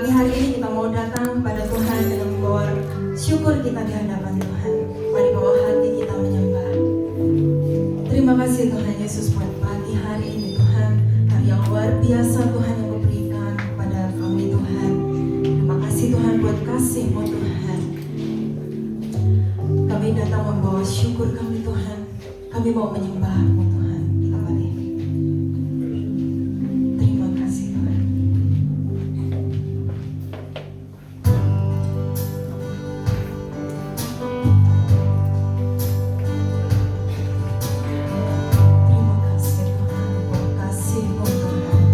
pagi hari ini kita mau datang kepada Tuhan dengan membawa syukur kita di hadapan Tuhan. Mari bawa hati kita menyembah. Terima kasih Tuhan Yesus buat pagi hari ini Tuhan. Hari yang luar biasa Tuhan yang memberikan kepada kami Tuhan. Terima kasih Tuhan buat kasih-Mu Tuhan. Kami datang membawa syukur kami Tuhan. Kami mau menyembah-Mu Tuhan. Kita mari. Terima kasih Tuhan. Terima kasih Tuhan buat kasih-Mu Tuhan.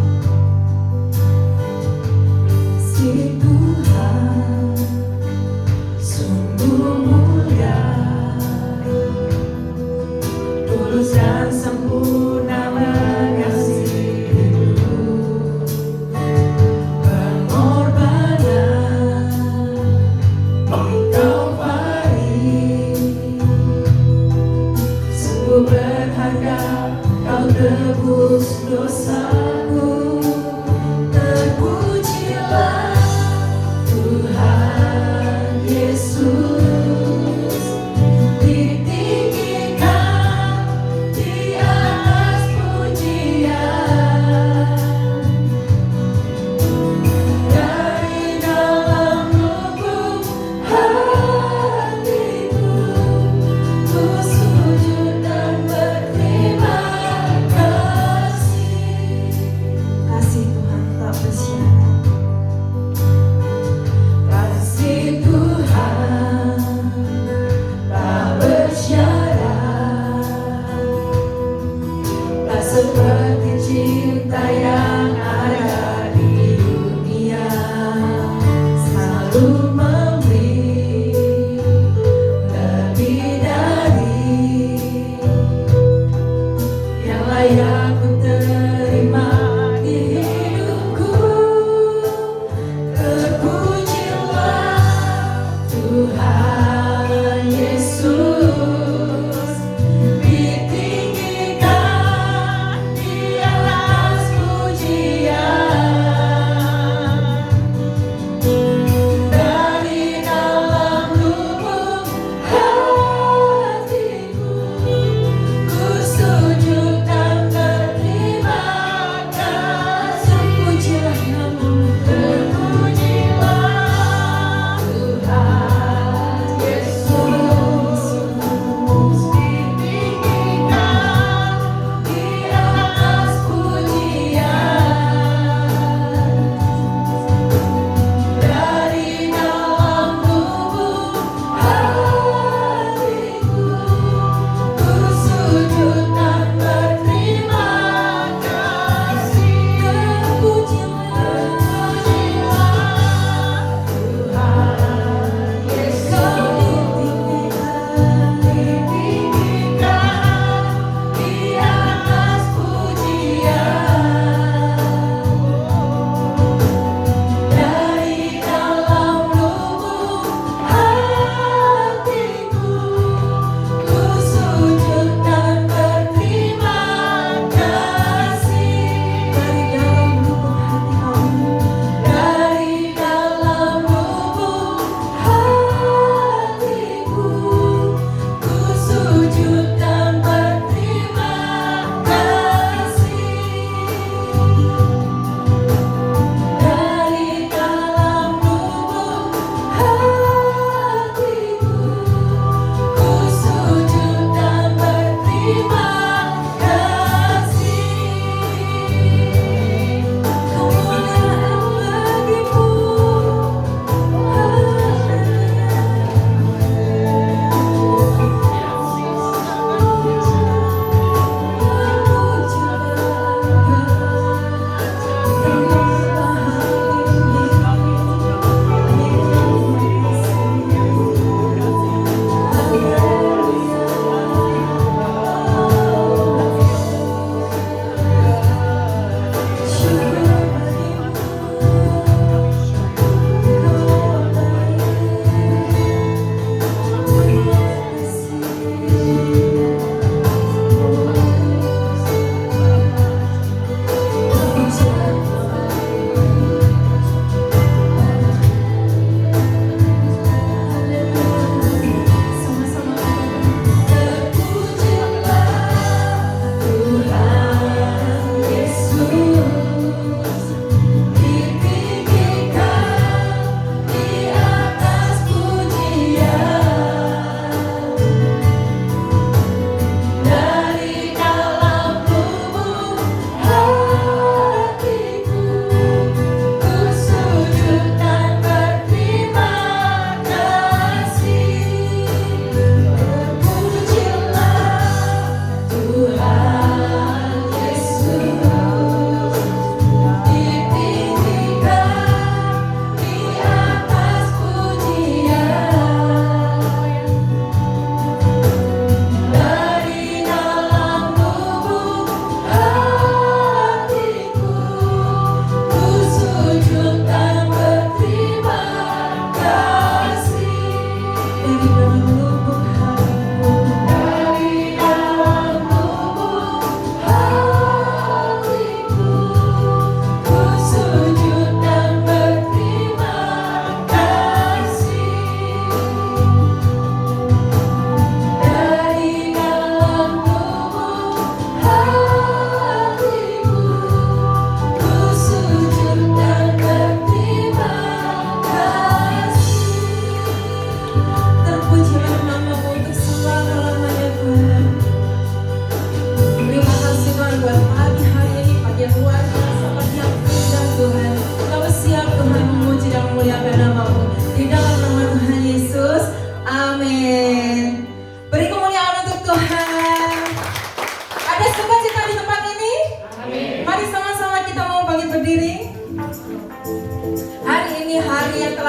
Si Tuhan sungguh mulia, tulus dan sempurna.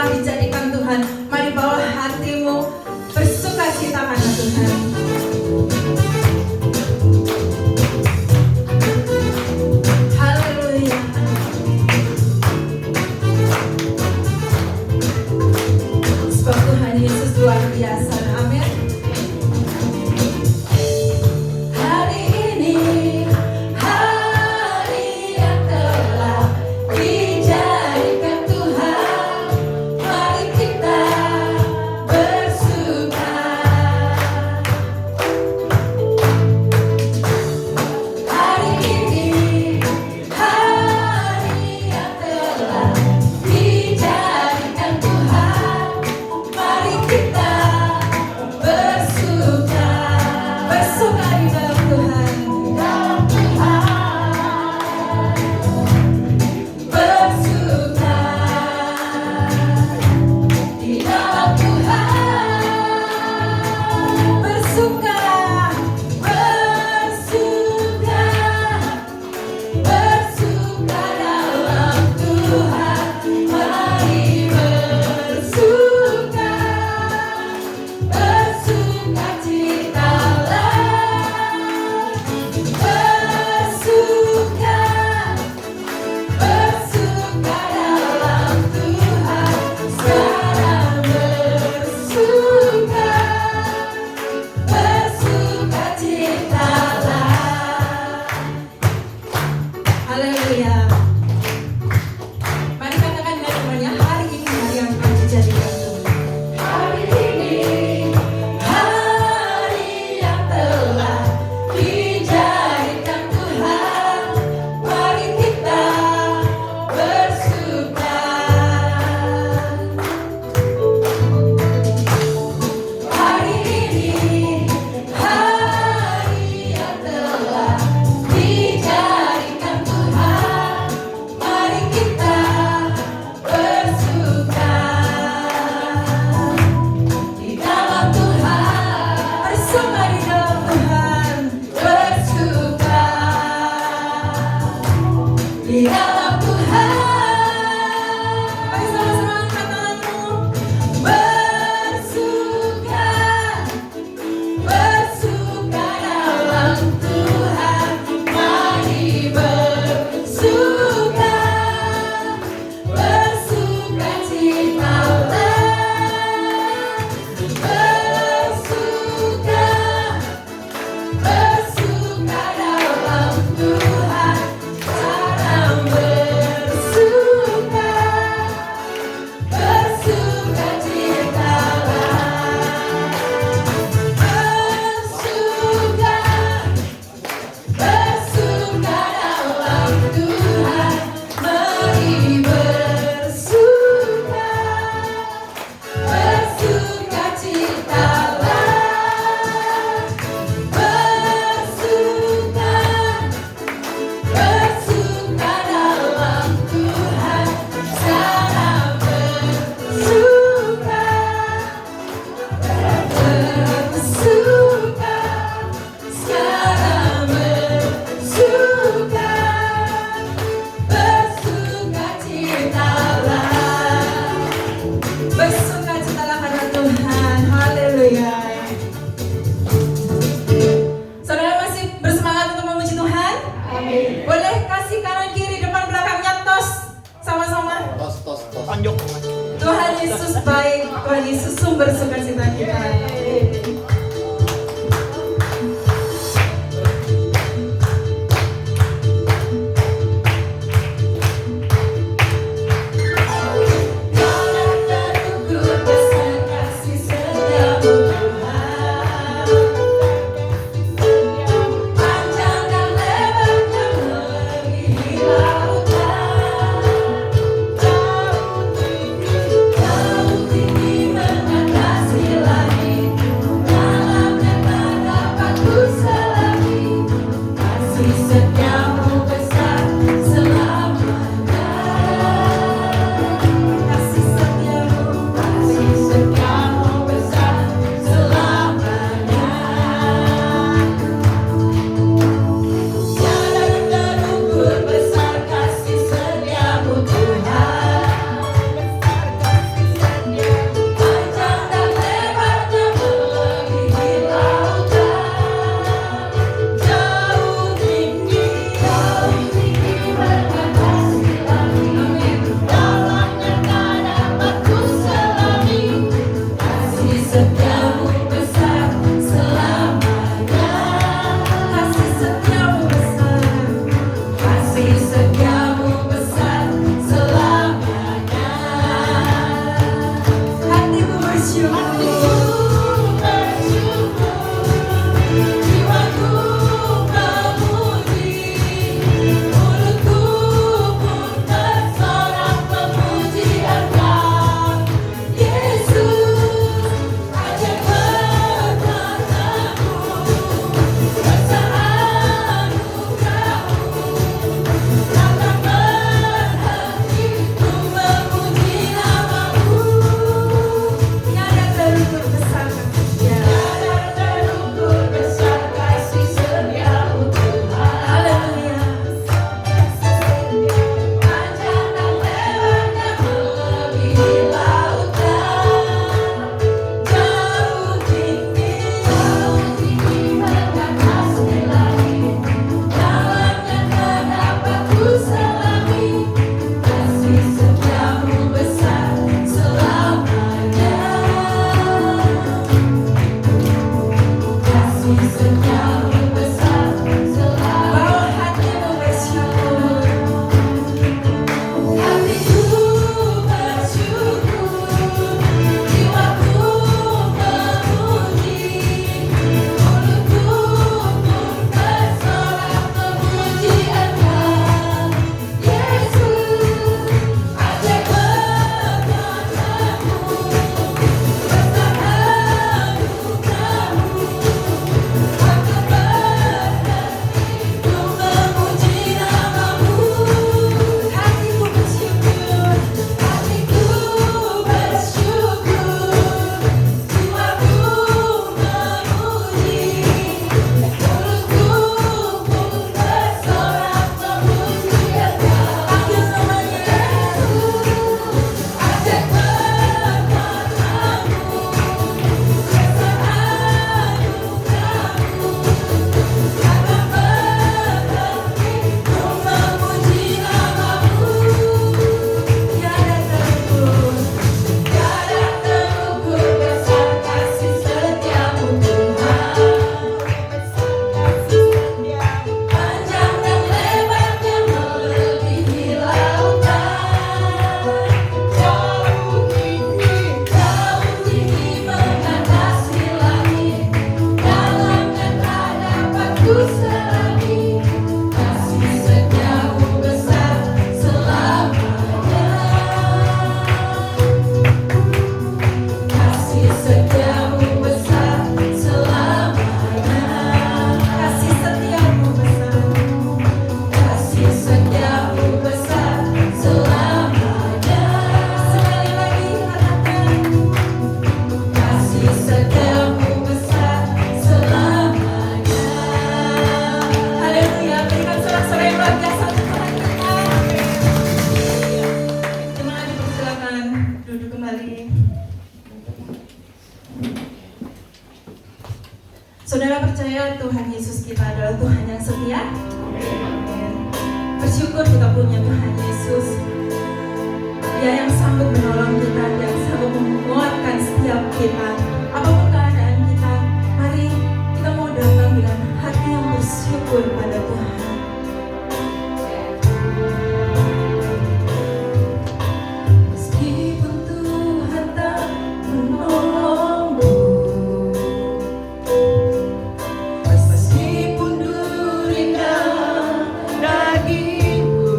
telah dijadikan Tuhan. Mari bawa hatimu bersuka cita karena Tuhan. Haleluya. Sebab Tuhan Yesus luar biasa. Amin. Hari ini hari yang telah dijadikan Tuhan, mari kita bersuka. Hari ini hari yang telah dijadikan Tuhan, mari kita bersuka. Bersuka di dalam Tuhan. Bersuka di dalam Tuhan. Bersuka, bersuka, bersuka dalam Tuhan. Mari bersuka, bersuka citalah. Bersuka, bersuka dalam Tuhan. Sekarang bersuka, bersuka citalah. Haleluya. Mari katakan dengan temannya, hari ini hari yang akan dijadikan Tuhan. Hari ini hari yang telah dijadikan Tuhan, mari kita bersuka. Hari ini hari yang telah dijadikan Tuhan, mari kita bersuka di dalam Tuhan. Bersuka di dalam Tuhan. Bersuka di dalam Tuhan. Mari sama-sama angkat tanganmu. Bersuka, bersuka dalam Tuhan. Mari bersuka, bersuka citalah. Bersuka, bersuka dalam Tuhan. Sekarang bersuka, bersuka citalah. Bersuka, bersuka dalam Tuhan. Mari bersuka, bersuka citalah. Bersuka, bersuka dalam Tuhan. Sekarang bersuka, bersuka. Sekarang bersuka, bersuka citalah. Bersuka citalah karena Tuhan. Haleluya. Saudara masih bersemangat untuk memuji Tuhan? Amin. Boleh kasih kanan kiri depan belakangnya tos sama-sama. Tos. Tonjok. Tuhan Yesus baik, Tuhan Yesus sumber sukacita kita. Laut tinggi mengatasi langit. Saudara percaya Tuhan Yesus kita adalah Tuhan yang setia? Amin. Bersyukur kita punya Tuhan Yesus. Dia yang sanggup menolong kita, dia yang sanggup menguatkan setiap kita. Apapun keadaan kita, mari kita mau datang dengan hati yang bersyukur pada Tuhan. Meskipun Tuhan tak menolongmu, meskipun durikan dagingku,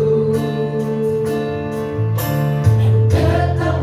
tetap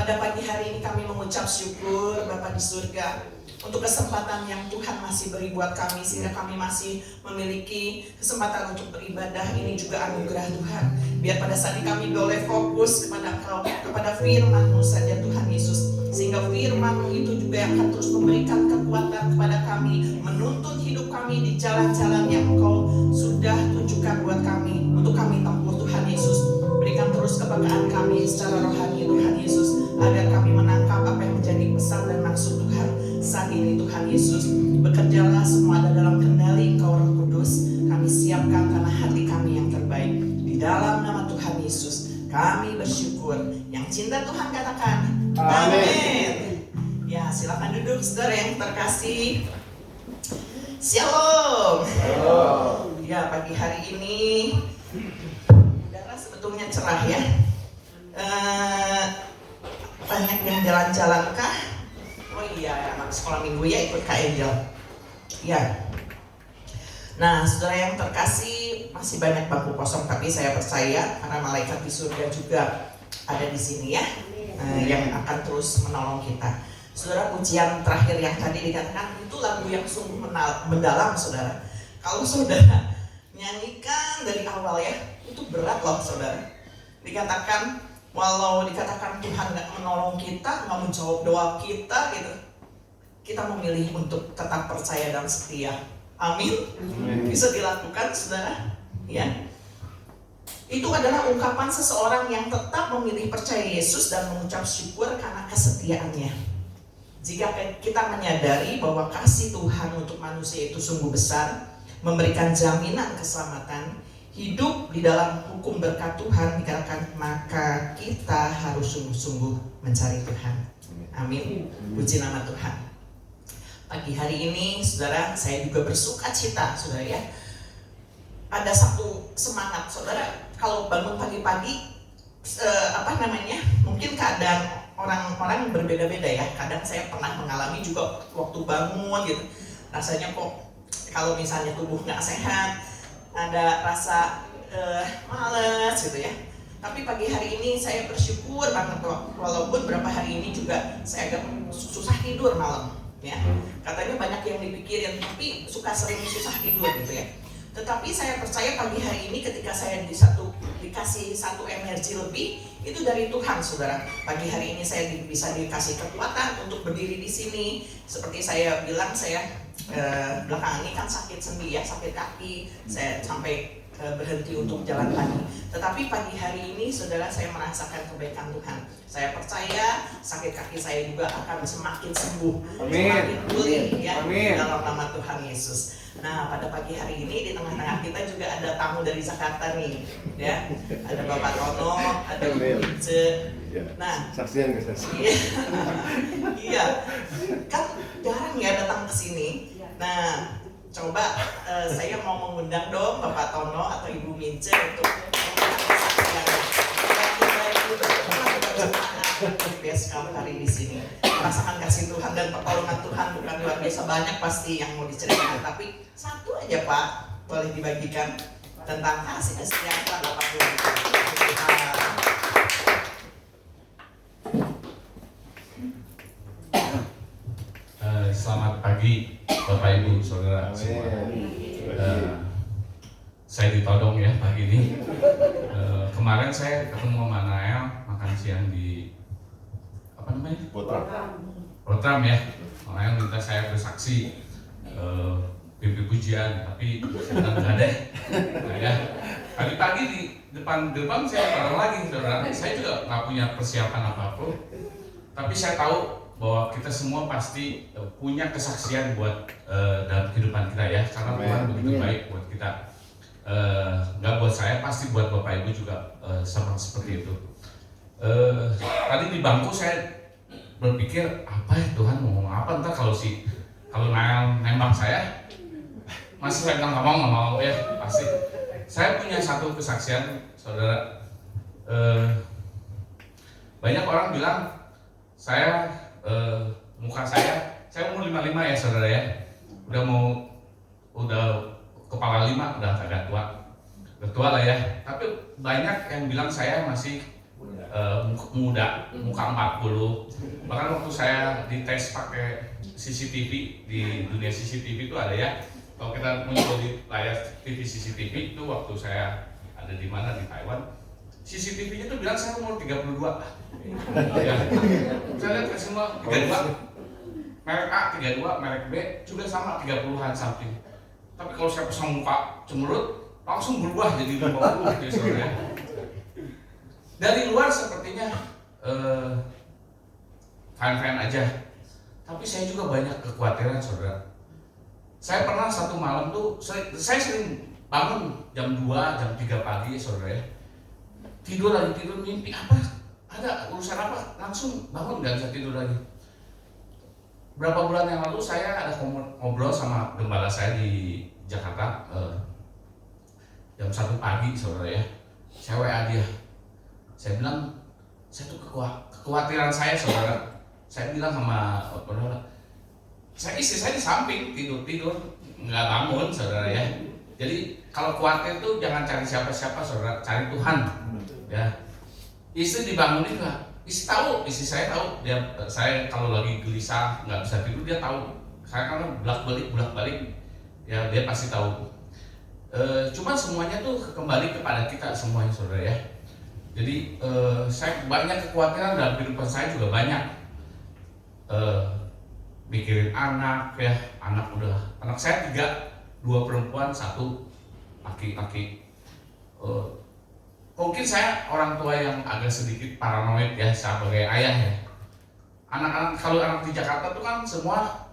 pada pagi hari ini kami mengucap syukur Bapa di surga untuk kesempatan yang Tuhan masih beri buat kami, sehingga kami masih memiliki kesempatan untuk beribadah. Ini juga anugerah Tuhan. Biar pada saat ini kami boleh fokus kepada Engkau, kepada firman-Mu saja Tuhan Yesus, sehingga firman-Mu itu juga yang akan terus memberikan kekuatan kepada kami, menuntun hidup kami di jalan-jalan yang Engkau sudah tunjukkan buat kami, untuk kami tempuh Tuhan Yesus. Berikan terus kepekaan kami secara rohani Tuhan Yesus, agar kami menangkap apa yang menjadi pesan dan maksud Tuhan saat ini Tuhan Yesus. Bekerjalah semua ada dalam kendali Engkau Roh Kudus. Kami siapkan tanah hati kami yang terbaik. Di dalam nama Tuhan Yesus kami bersyukur. Yang cinta Tuhan katakan amin. Ya, silakan duduk saudara yang terkasih. Shalom. Ya, pagi hari ini udara sebetulnya cerah ya. Banyak yang jalan-jalan kah? Oh iya, anak sekolah minggu ya ikut Kak Angel. Ya. Nah, saudara yang terkasih, masih banyak bangku kosong, tapi saya percaya karena malaikat di surga juga ada di sini ya, yang akan terus menolong kita. Saudara, pujian terakhir yang tadi dikatakan itu lagu yang sungguh mendalam, saudara. Kalau saudara nyanyikan dari awal ya, itu berat loh, saudara. Dikatakan, walau dikatakan Tuhan gak menolong kita, gak menjawab doa kita gitu, kita memilih untuk tetap percaya dan setia. Amin. Bisa dilakukan, saudara. Ya. Itu adalah ungkapan seseorang yang tetap memilih percaya Yesus dan mengucap syukur karena kesetiaannya. Jika kita menyadari bahwa kasih Tuhan untuk manusia itu sungguh besar, memberikan jaminan keselamatan, hidup di dalam hukum berkat Tuhan, dikatakan maka kita harus sungguh-sungguh mencari Tuhan. Amin. Puji nama Tuhan. Pagi hari ini, saudara, saya juga bersuka cita, saudara ya. Ada satu semangat, saudara. Kalau bangun pagi-pagi, mungkin keadaan orang-orang berbeda-beda ya. Kadang saya pernah mengalami juga waktu bangun gitu, rasanya kok kalau misalnya tubuh nggak sehat, ada rasa malas gitu ya. Tapi pagi hari ini saya bersyukur banget, walaupun beberapa hari ini juga saya agak susah tidur malam ya. Katanya banyak yang dipikirin, tapi suka sering susah tidur gitu ya. Tetapi saya percaya pagi hari ini ketika saya dikasih satu energi lebih, itu dari Tuhan, saudara. Pagi hari ini saya bisa dikasih kekuatan untuk berdiri di sini. Seperti saya bilang, saya belakangan ini kan sakit sendi ya, sakit kaki, saya sampai berhenti untuk jalan pagi. Tetapi pagi hari ini, saudara, saya merasakan kebaikan Tuhan. Saya percaya sakit kaki saya juga akan semakin sembuh, semakin pulih ya, dalam nama Tuhan Yesus. Nah, pada pagi hari ini di tengah-tengah kita juga ada tamu dari Jakarta nih, ya. Ada Bapak Tono, ada Ibu Ice. Nah, saksian ke saksi. Iya, kan jarang ya datang ke sini. Nah, coba saya mau mengundang dong Bapak Tono atau Ibu Mince untuk biasa kamu hari di sini merasakan kasih Tuhan dan pertolongan Tuhan bukan luar biasa banyak pasti yang mau diceritakan, tapi satu aja Pak boleh dibagikan tentang kasih yang Tuhan dapat berikan. Selamat pagi Bapak Ibu Saudara semua. Saya ditodong ya pagi ini. Kemarin saya ketemu sama Nael makan siang di apa namanya? Program ya. Nael minta saya bersaksi pimpin pujian, tapi saya nggak ada. Nah ya, pagi-pagi di depan gerbang saya bareng lagi, saudara. Saya juga nggak punya persiapan apapun, tapi saya tahu bahwa kita semua pasti punya kesaksian buat dalam kehidupan kita ya, karena Tuhan begitu baik buat kita. Nggak buat saya, pasti buat Bapak Ibu juga sama seperti itu. Tadi di bangku saya berpikir apa ya Tuhan mau ngomong apa ntar kalau nembak saya, masih saya nggak mau ya pasti. Saya punya satu kesaksian, saudara. Banyak orang bilang saya muka saya umur 55 ya saudara ya, udah kepala 5, udah agak tua lah ya. Tapi banyak yang bilang saya masih muda, muka 40. Bahkan waktu saya dites pakai CCTV, di dunia CCTV itu ada ya. Kalau kita muncul di layar TV CCTV itu waktu saya ada di mana, di Taiwan, CCTV-nya itu bilang saya umur 32. Ya. Saya lihat semua 32. Merek A 32, merek B juga sama 30-an something. Tapi kalau saya pasang muka cemberut, langsung berubah jadi 50 gitu ya. Dari luar sepertinya fine-fine aja. Tapi saya juga banyak kekhawatiran, saudara. Saya pernah satu malam tuh, saya sering bangun jam 2, jam 3 pagi, saudara ya. Lagi tidur, mimpi apa? Ada urusan apa? Langsung bangun, gak bisa tidur lagi. Berapa bulan yang lalu saya ada ngobrol sama gembala saya di Jakarta, jam 1 pagi, saudara ya. Saya WA dia. Saya bilang, saya tuh kekhawatiran saya, saudara. Saya bilang sama saudara, istri saya di samping tidur nggak bangun, saudara ya. Jadi kalau khawatir tuh jangan cari siapa-siapa, saudara, cari Tuhan. Ya, istri dibangunin nggak? Istri saya tahu. Saya kalau lagi gelisah nggak bisa tidur, dia tahu. Saya kan bolak balik, ya dia pasti tahu. Cuman semuanya tuh kembali kepada kita semuanya, saudara ya. Jadi saya banyak kekhawatiran dalam kehidupan saya juga banyak. Mikirin anak ya, anak saya 3, 2 perempuan, 1 laki-laki. Mungkin saya orang tua yang agak sedikit paranoid ya sebagai ayah ya. Kalau anak di Jakarta tuh kan semua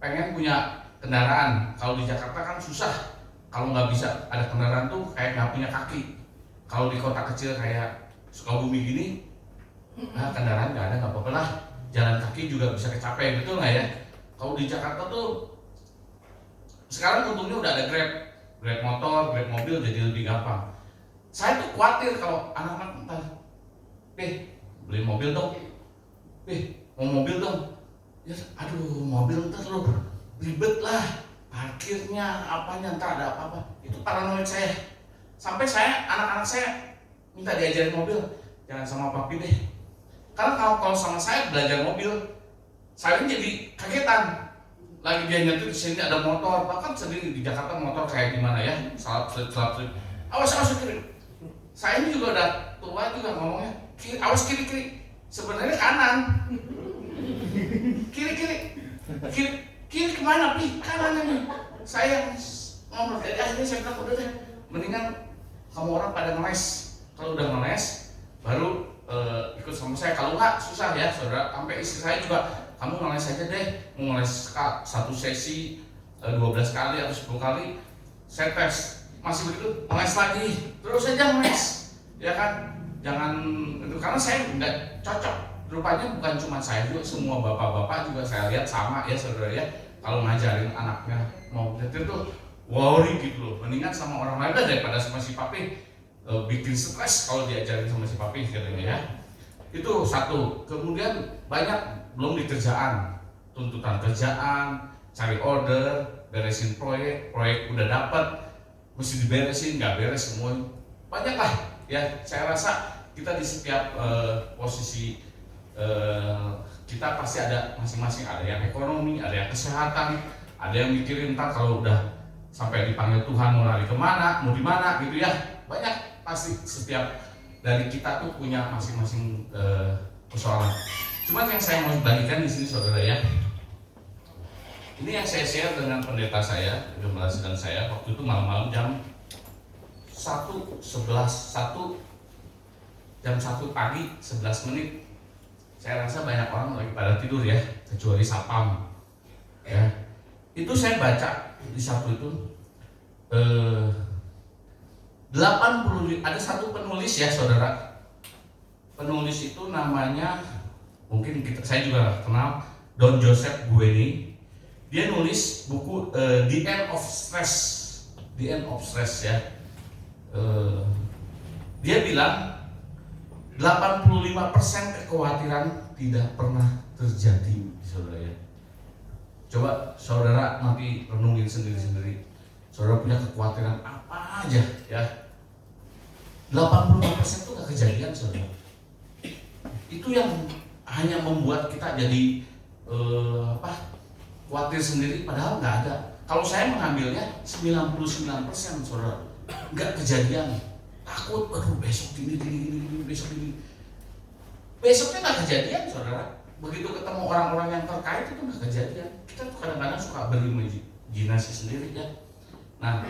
pengen punya kendaraan. Kalau di Jakarta kan susah. Kalau nggak bisa ada kendaraan tuh kayak nggak punya kaki. Kalau di kota kecil kayak Sukabumi gini, kendaraan nggak ada, nggak apa-apa lah. Jalan kaki juga bisa kecapai, betul nggak ya? Kalau di Jakarta tuh sekarang untungnya udah ada Grab motor, Grab mobil, jadi lebih gampang. Saya tuh khawatir kalau anak-anak ntar, beli mobil dong, mau mobil dong. Ya, aduh mobil ntar lo ribet lah, parkirnya apanya, ntar ada apa-apa. Itu paranoid saya. Sampai anak-anak saya minta diajarin mobil, jangan sama papi deh. Karena kalau sama saya belajar mobil, saya jadi kagetan. Lagi dia nyetir di sini ada motor, bahkan sendiri di Jakarta motor kayak gimana ya, selap-selip. Awas kiri. Saya ini juga udah tua juga ngomongnya, awas kiri. Sebenarnya kanan. Kiri kemana? Kanan ini. Saya ngomong, jadi akhirnya saya bilang udah deh, mendingan kamu orang pada ngeles. Kalau udah ngeles, baru ikut sama saya. Kalau nggak susah ya, saudara. Sampai istri saya juga, kamu ngeles aja deh. Mau ngeles 1 sesi 12 kali atau 10 kali, saya tes masih begitu, ngeles lagi, terus aja ngeles, ya kan? Jangan itu, karena saya nggak cocok. Rupanya bukan cuma saya juga, semua bapak-bapak juga saya lihat sama ya, saudara ya. Kalau ngajarin anaknya mau nyetir tuh worry gitu loh, mendingan sama orang lain daripada sama si papi. Bikin stres kalau diajarin sama si papi katanya ya. Itu satu. Kemudian banyak belum di kerjaan, tuntutan kerjaan, cari order, beresin proyek udah dapat, mesti diberesin, nggak beres semua. Banyak lah ya. Saya rasa kita di setiap posisi kita pasti ada masing-masing, ada yang ekonomi, ada yang kesehatan, ada yang mikirin ntar kalau udah sampai dipanggil Tuhan mau lari kemana, mau di mana gitu ya. Banyak. Pasti setiap dari kita tuh punya masing-masing persoalan. Cuman yang saya mau bagikan di sini, saudara ya, ini yang saya share dengan pendeta saya, gembala sedang saya, waktu itu malam-malam jam 1 pagi 11 menit. Saya rasa banyak orang lagi pada tidur ya, kecuali sapam. Ya, itu saya baca di satu itu. 80, ada satu penulis ya, saudara. Penulis itu namanya, mungkin saya juga kenal, Don Joseph Bueni. Dia nulis buku The End of Stress ya. Dia bilang 85% kekhawatiran tidak pernah terjadi, saudara ya. Coba saudara nanti renungin sendiri-sendiri. Saudara punya kekhawatiran apa aja ya, 85% itu gak kejadian, saudara. itu yang hanya membuat kita jadi khawatir sendiri, padahal nggak ada. Kalau saya mengambilnya 99% saudara, nggak kejadian. Takut, aduh besok gini, besok gini. Besoknya nggak kejadian saudara. Begitu ketemu orang-orang yang terkait itu nggak kejadian. Kita tuh kadang-kadang suka berimajinasi sendiri ya. Nah,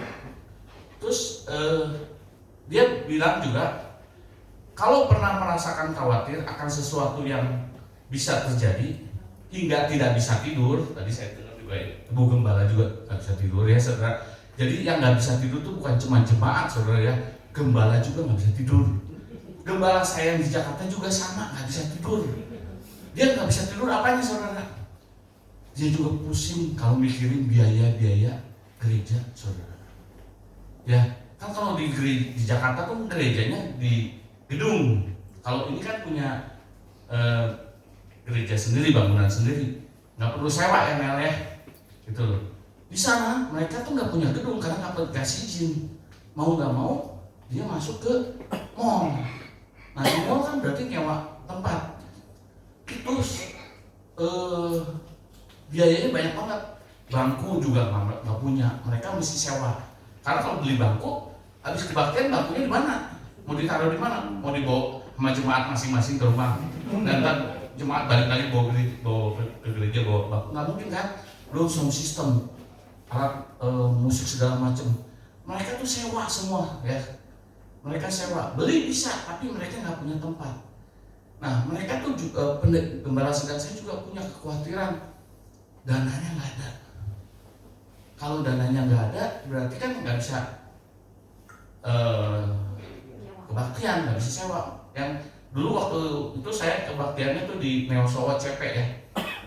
terus dia bilang juga, kalau pernah merasakan khawatir akan sesuatu yang bisa terjadi hingga tidak bisa tidur, tadi saya dengar juga Ibu Gembala juga nggak bisa tidur ya saudara. Jadi yang nggak bisa tidur itu bukan cuma jemaat saudara ya, gembala juga nggak bisa tidur. Gembala saya yang di Jakarta juga sama, nggak bisa tidur. Dia nggak bisa tidur apanya saudara? Dia juga pusing kalau mikirin biaya-biaya gereja saudara. Ya kan kalau di Jakarta tuh gerejanya di gedung. Kalau ini kan punya gereja sendiri, bangunan sendiri, nggak perlu sewa ya Mel ya, gitu loh. Di sana mereka tuh nggak punya gedung karena nggak dikasih izin. Mau nggak mau dia masuk ke mall. Nah di mall kan berarti nyewa tempat. Terus biayanya banyak banget. Bangku juga nggak punya, mereka mesti sewa. Karena kalau beli bangku, habis kebaktian bangkunya di mana? Mau ditaruh di mana? Mau dibawa sama jemaat masing-masing ke rumah. Dan kan jemaat balik lagi bawa ke gereja bawa bangku, nggak mungkin kan? Belum sound system, alat musik segala macam. Mereka tuh sewa semua ya. Mereka sewa, beli bisa, tapi mereka nggak punya tempat. Nah, mereka tuh juga gembala sedang saya juga punya kekhawatiran dananya nggak ada. Kalau dananya nggak ada, berarti kan nggak bisa kebaktian, nggak bisa sewa. Yang dulu waktu itu saya kebaktiannya tuh di Neosowa CP ya.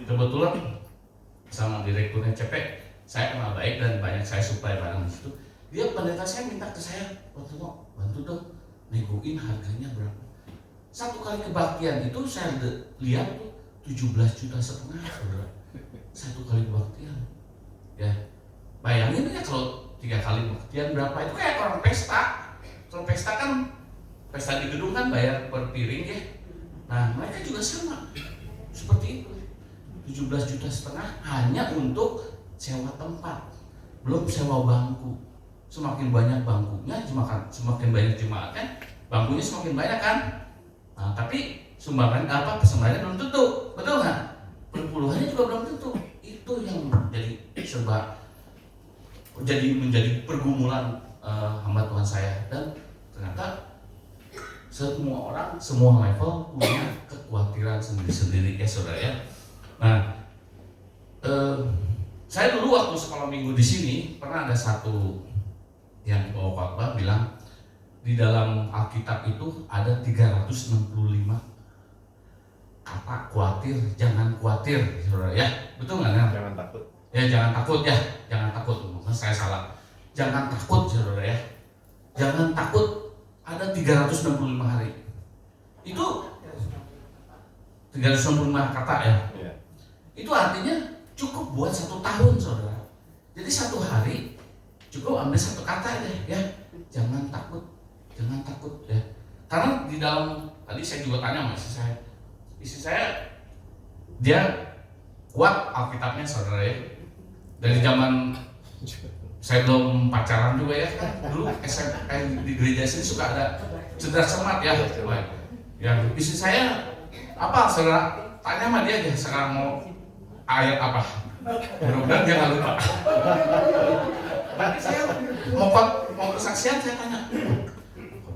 Kebetulan sama direkturnya CP saya kenal baik dan banyak saya supply barang di situ. Dia pendeta saya minta ke saya, waktu itu bantu dong negoin harganya berapa. Satu kali kebaktian itu saya lihat tuh 17,5 juta saudara. Satu kali kebaktian. Ya. Bayangin ya kalau 3 kali kebaktian berapa, itu kayak orang pesta. Kalau pesta kan pesta di gedung kan bayar per piring ya. Nah, mereka juga sama. Seperti itu. 17,5 juta hanya untuk sewa tempat. Belum sewa bangku. Semakin banyak bangkunya, semakin banyak jemaatnya, bangkunya semakin banyak kan. Nah, tapi sumbangan persembahannya belum tentu, betul nggak? Perpuluhannya juga belum tentu. Itu yang menjadi pergumulan hamba Tuhan saya. Dan ternyata semua orang, semua level punya kekhawatiran sendiri-sendiri ya saudara ya. Nah, saya dulu waktu sekolah minggu di sini pernah ada satu yang bawa khotbah bilang di dalam Alkitab itu ada 365 kata khawatir, jangan khawatir, saudara ya, betul nggak? Jangan takut. Ya jangan takut ya, jangan takut. Mungkin saya salah. Jangan takut, saudara ya. Jangan takut. Ada 365 hari. Itu 365 kata ya. Ya. Itu artinya cukup buat 1 tahun, saudara. Jadi 1 hari cukup ambil 1 kata aja ya. Jangan takut. Jangan takut ya. Karena di dalam tadi saya juga tanya sama istri saya dia kuat Alkitabnya saudara ya. Dari zaman saya belum pacaran juga ya. Dulu di gereja sini suka ada cedera cermat ya. Yang istri saya apa saudara tanya sama dia aja sekarang mau ayat apa. Mudah-mudahan dia nggak lupa. Nanti saya mau kesaksian saya tanya,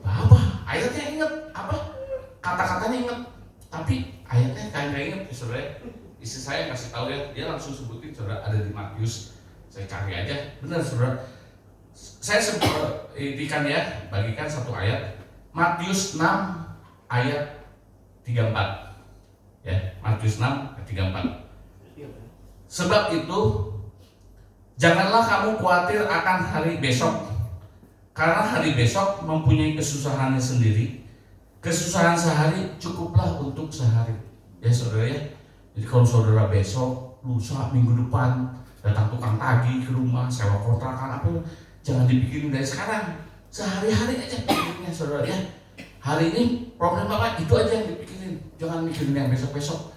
apa? Ayatnya inget, apa? Kata-katanya inget, tapi ayatnya nggak inget, saudara. Istri saya kasih tahu ya, dia langsung sebutin saudara ada di Matius. Saya cari aja, benar saudara. Saya sebutkan ya, bagikan 1 ayat, Matius 6 ayat 34. Ya, Matius 6 ayat 34. Sebab itu janganlah kamu khawatir akan hari besok, karena hari besok mempunyai kesusahannya sendiri. Kesusahan sehari cukuplah untuk sehari. Ya saudara ya. Jadi kalau saudara besok, lusa, minggu depan datang tukang tagih ke rumah, sewa kontrakan apa, jangan dipikirin dari sekarang. Sehari-hari aja pikirnya saudara ya. hari ini problem apa itu aja yang dipikirin, jangan mikirin yang besok-besok.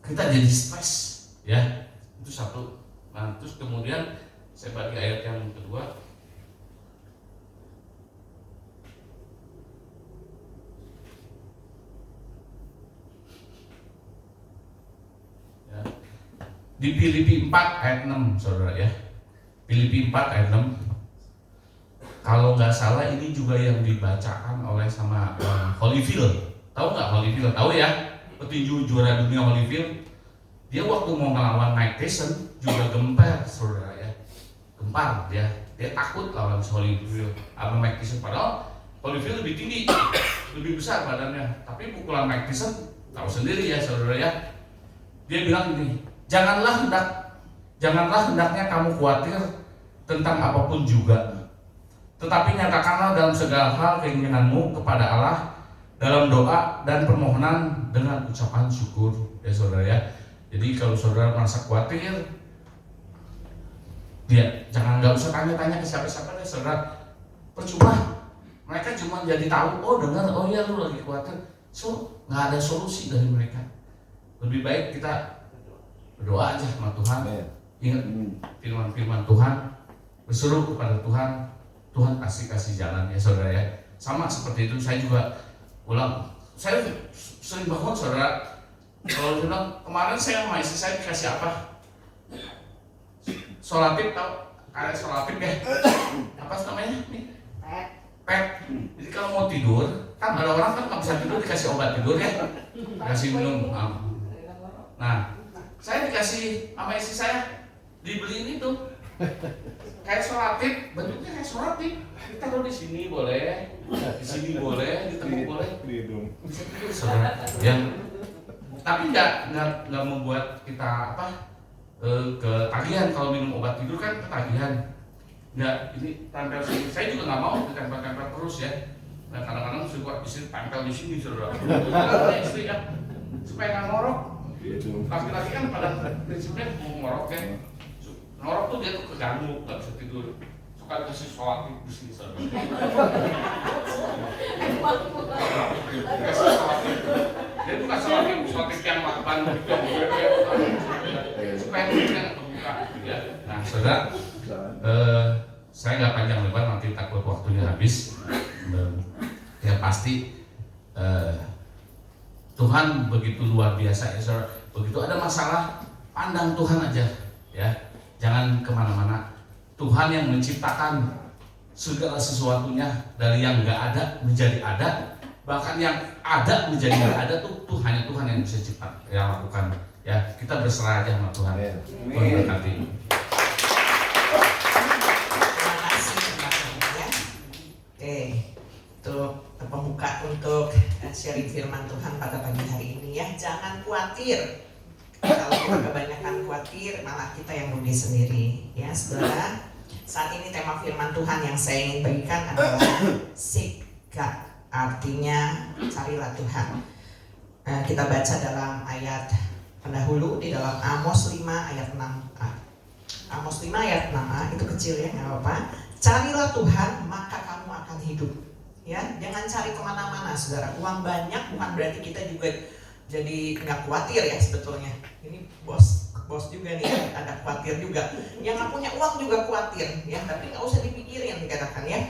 Kita jadi stres, ya. Itu satu. Nah, terus kemudian saya bagi ayat yang kedua. Ya. Di Filipi 4 ayat 6, saudara ya. Filipi 4 ayat 6. Kalau nggak salah ini juga yang dibacakan oleh sama Holyfield. Tahu nggak Holyfield? Tahu ya? Petinju juara dunia Holyfield. Dia waktu mau ngelawan Mike Tyson juga gempar, saudara ya. Gempar dia. Dia takut lawan Holyfield sama Mike Tyson. Padahal Holyfield lebih tinggi, lebih besar badannya. Tapi pukulan Mike Tyson tahu sendiri ya, saudara ya. Dia bilang gini, janganlah hendaknya kamu khawatir tentang apapun juga. Tetapi nyatakanlah dalam segala hal keinginanmu kepada Allah dalam doa dan permohonan dengan ucapan syukur, ya saudara ya. Jadi kalau saudara merasa khawatir, nggak usah tanya-tanya ke siapa-siapa deh, saudara. Percuma, mereka cuma jadi tahu, oh dengar, oh ya lu lagi khawatir, so nggak ada solusi dari mereka. Lebih baik kita berdoa aja sama Tuhan, ingat firman-firman Tuhan, berseru kepada Tuhan. Tuhan kasih jalan ya saudara ya. Sama seperti itu saya juga ulang. Saya sering banget saudara. Kalau bilang kemarin saya sama istri saya dikasih apa? Solatif, tahu? Kayak solatif ya. Apa namanya? Pet. Jadi kalau mau tidur, kan ada orang kan nggak bisa tidur dikasih obat tidur ya. Dikasih minum. Nah, saya dikasih sama istri saya dibeliin itu. Kayak solatif, bentuknya kayak solatif. Kita taruh di sini boleh, di sini boleh, di tengah boleh. Bisa tidur, saudara. Yang tapi nggak membuat kita ketagihan. Kalau minum obat tidur kan ketagihan. Nggak, ini tempel sini. Saya juga nggak mau ditempel-tempel terus ya. Nah kadang-kadang suka istri tempel di sini, saudara. Istri ya, supaya nggak ngorok. Laki-laki kan pada prinsipnya mau ngorok ya. Ngorok tuh dia tuh keganggu, nggak bisa tidur. Suka dikasih sholat di sini, saudara. Dikasih sholat. Dia bukan sholat yang lakban gitu. Supaya tidurnya nggak terbuka, ya. Nah, saudara, saya nggak panjang lebar, nanti takut waktunya habis. Yang pasti Tuhan begitu luar biasa ya, saudara. Begitu ada masalah, pandang Tuhan aja, ya. Jangan kemana-mana. Tuhan yang menciptakan segala sesuatunya dari yang nggak ada menjadi ada, bahkan yang ada menjadi nggak ada tuh hanya Tuhan yang bisa lakukan. Ya, kita berserah aja sama Tuhan. Tuhan berkati. Terima kasih ya. Oke, itu pembuka untuk sharing firman Tuhan pada pagi hari ini ya. Jangan khawatir. Kalau kita kebanyakan khawatir, malah kita yang rugi sendiri. Ya, saudara. Saat ini tema firman Tuhan yang saya ingin bagikan adalah Seek God, artinya carilah Tuhan. Kita baca dalam ayat pendahulu di dalam Amos 5 ayat 6a. Amos 5 ayat 6a itu kecil ya, nggak apa-apa. Carilah Tuhan maka kamu akan hidup. Ya, jangan cari kemana-mana, saudara. Uang banyak bukan berarti kita juga jadi nggak khawatir ya sebetulnya. Ini bos juga nih ada khawatir juga. Yang nggak punya uang juga khawatir ya, tapi nggak usah dipikirin dikatakan ya.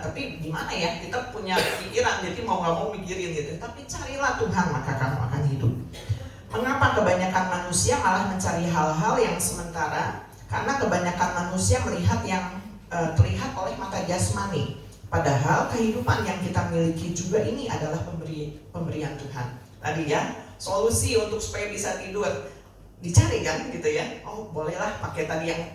Tapi gimana ya, kita punya pikiran jadi mau nggak mau mikirin gitu. Tapi carilah Tuhan maka kamu akan hidup. Mengapa kebanyakan manusia malah mencari hal-hal yang sementara? Karena kebanyakan manusia melihat yang terlihat oleh mata jasmani. Padahal kehidupan yang kita miliki juga ini adalah pemberian Tuhan. Tadi ya, solusi untuk supaya bisa tidur dicari kan gitu ya. Oh bolehlah pakai tadi yang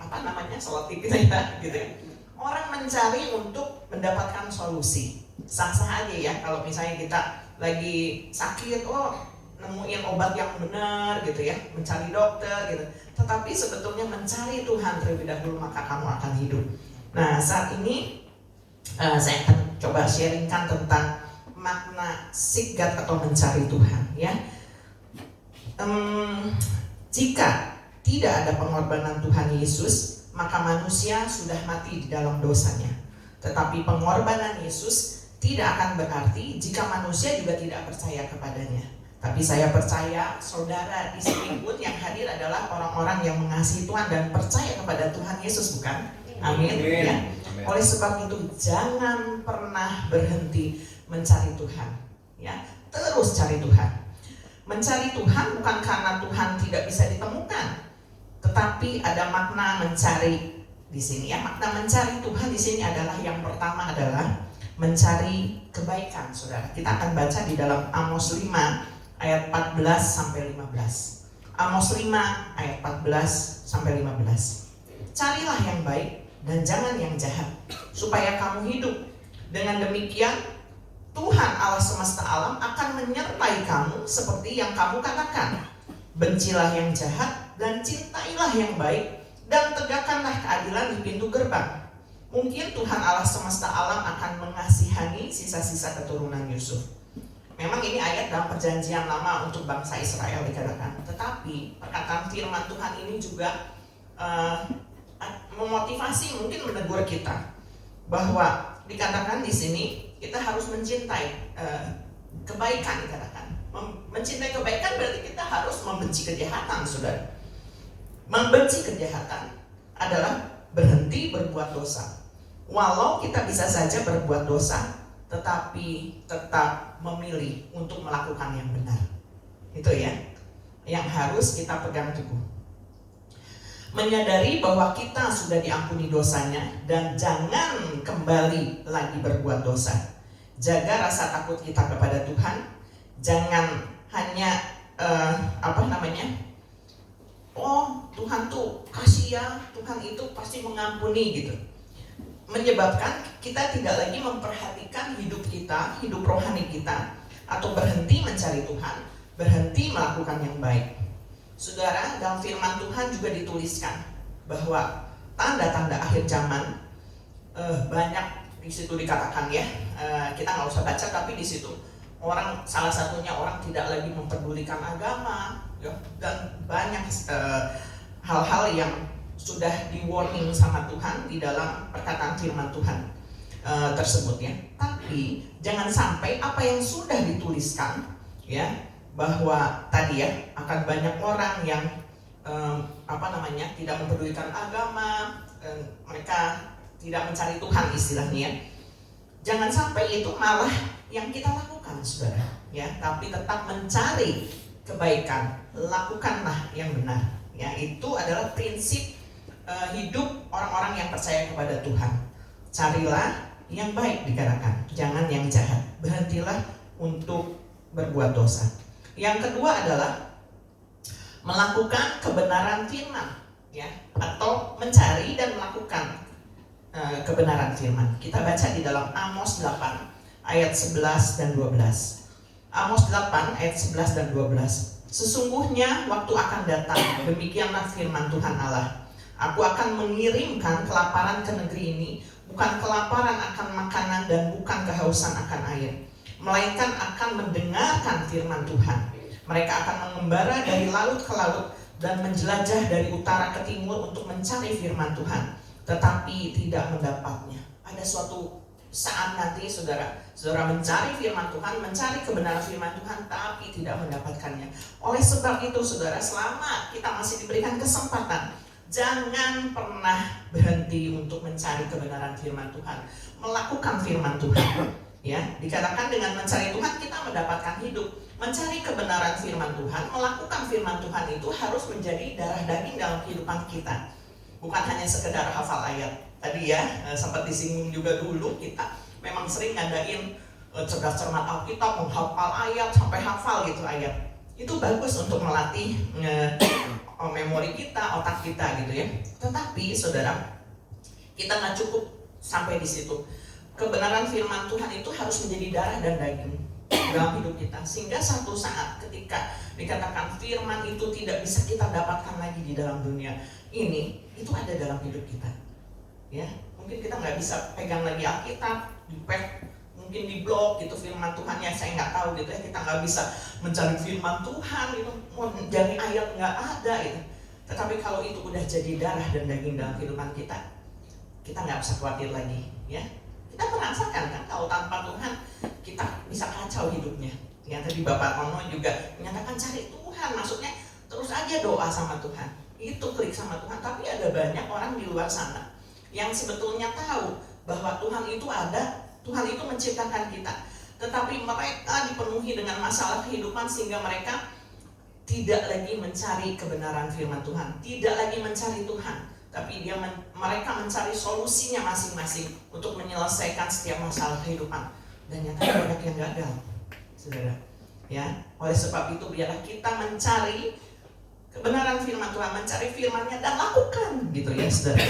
solatif gitu ya gitu ya. Orang mencari untuk mendapatkan solusi. Sah-sah aja ya kalau misalnya kita lagi sakit, nemuin obat yang benar gitu ya, mencari dokter gitu. Tetapi sebetulnya mencari Tuhan terlebih dahulu maka kamu akan hidup. Nah saat ini saya akan coba sharingkan tentang makna seek God atau mencari Tuhan ya. Jika tidak ada pengorbanan Tuhan Yesus, maka manusia sudah mati di dalam dosanya. Tetapi pengorbanan Yesus tidak akan berarti jika manusia juga tidak percaya kepadanya. Tapi saya percaya saudara di sini pun yang hadir adalah orang-orang yang mengasihi Tuhan dan percaya kepada Tuhan Yesus, bukan? Amin. Ya. Oleh sebab itu jangan pernah berhenti mencari Tuhan. Ya, terus cari Tuhan. Mencari Tuhan bukan karena Tuhan tidak bisa ditemukan, tetapi ada makna mencari di sini. Ya, makna mencari Tuhan di sini adalah yang pertama adalah mencari kebaikan, saudara. Kita akan baca di dalam Amos 5 ayat 14 sampai 15. Amos 5 ayat 14 sampai 15. Carilah yang baik dan jangan yang jahat, supaya kamu hidup. Dengan demikian Tuhan Allah semesta alam akan menyertai kamu seperti yang kamu katakan. Bencilah yang jahat dan cintailah yang baik, dan tegakkanlah keadilan di pintu gerbang. Mungkin Tuhan Allah semesta alam akan mengasihani sisa-sisa keturunan Yusuf. Memang ini ayat dalam perjanjian lama untuk bangsa Israel dikatakan. Tetapi perkataan firman Tuhan ini juga memotivasi, mungkin menegur kita, bahwa dikatakan di sini kita harus mencintai kebaikan dikatakan. Mencintai kebaikan berarti kita harus membenci kejahatan, saudara. Membenci kejahatan adalah berhenti berbuat dosa. Walau kita bisa saja berbuat dosa, tetapi tetap memilih untuk melakukan yang benar. Itu ya, yang harus kita pegang teguh. Menyadari bahwa kita sudah diampuni dosanya dan jangan kembali lagi berbuat dosa. Jaga rasa takut kita kepada Tuhan. Jangan hanya oh Tuhan tuh kasih ya, Tuhan itu pasti mengampuni gitu. Menyebabkan kita tidak lagi memperhatikan hidup kita, hidup rohani kita, atau berhenti mencari Tuhan, berhenti melakukan yang baik. Saudara, dalam firman Tuhan juga dituliskan bahwa tanda-tanda akhir zaman banyak di situ dikatakan ya. Kita nggak usah baca, tapi di situ salah satunya orang tidak lagi mempedulikan agama, ya, dan banyak hal-hal yang sudah di warning sama Tuhan di dalam perkataan firman Tuhan tersebut ya. Tapi jangan sampai apa yang sudah dituliskan ya, bahwa tadi ya akan banyak orang yang tidak mempedulikan agama, mereka tidak mencari Tuhan istilahnya. Jangan sampai itu malah yang kita lakukan, saudara ya, tapi tetap mencari kebaikan, lakukanlah yang benar ya. Itu adalah prinsip hidup orang-orang yang percaya kepada Tuhan. Carilah yang baik dikatakan, jangan yang jahat. Berhentilah untuk berbuat dosa. Yang kedua adalah melakukan kebenaran firman ya, atau mencari dan melakukan kebenaran firman. Kita baca di dalam Amos 8 ayat 11 dan 12. Amos 8 ayat 11 dan 12. Sesungguhnya waktu akan datang, demikianlah firman Tuhan Allah. Aku akan mengirimkan kelaparan ke negeri ini, bukan kelaparan akan makanan dan bukan kehausan akan air, melainkan akan mendengarkan firman Tuhan. Mereka akan mengembara dari laut ke laut dan menjelajah dari utara ke timur untuk mencari firman Tuhan, tetapi tidak mendapatnya. Ada suatu saat nanti saudara mencari firman Tuhan, mencari kebenaran firman Tuhan, tapi tidak mendapatkannya. Oleh sebab itu saudara, selama kita masih diberikan kesempatan, jangan pernah berhenti untuk mencari kebenaran firman Tuhan, melakukan firman Tuhan. Ya, dikatakan dengan mencari Tuhan kita mendapatkan hidup. Mencari kebenaran firman Tuhan, melakukan firman Tuhan itu harus menjadi darah daging dalam kehidupan kita. Bukan hanya sekedar hafal ayat. Tadi ya, sempat disinggung juga dulu, kita memang sering ngadain cerdas cermat Alkitab, menghafal ayat sampai hafal gitu ayat. Itu bagus untuk melatih memori kita, otak kita gitu ya. Tetapi saudara, kita nggak cukup sampai di situ. Kebenaran firman Tuhan itu harus menjadi darah dan daging dalam hidup kita, sehingga satu saat ketika dikatakan firman itu tidak bisa kita dapatkan lagi di dalam dunia ini, itu ada dalam hidup kita. Ya, mungkin kita nggak bisa pegang lagi Alkitab, mungkin di blog gitu firman Tuhan ya, saya nggak tahu gitu ya, kita nggak bisa mencari firman Tuhan itu, mau cari ayat nggak ada gitu. Tetapi kalau itu udah jadi darah dan daging dalam kehidupan kita nggak usah khawatir lagi ya. Kita merasakan kan kalau tanpa Tuhan kita bisa kacau hidupnya. Ya tadi Bapak Ono juga menyatakan cari Tuhan, maksudnya terus aja doa sama Tuhan, itu klik sama Tuhan. Tapi ada banyak orang di luar sana yang sebetulnya tahu bahwa Tuhan itu ada, Tuhan itu menciptakan kita, tetapi mereka dipenuhi dengan masalah kehidupan sehingga mereka tidak lagi mencari kebenaran firman Tuhan, tidak lagi mencari Tuhan, tapi mereka mencari solusinya masing-masing untuk menyelesaikan setiap masalah kehidupan. Dan nyatanya banyak yang gagal, saudara. Ya, oleh sebab itu biarlah kita mencari kebenaran firman Tuhan, mencari firman-Nya dan lakukan, gitu ya, saudara.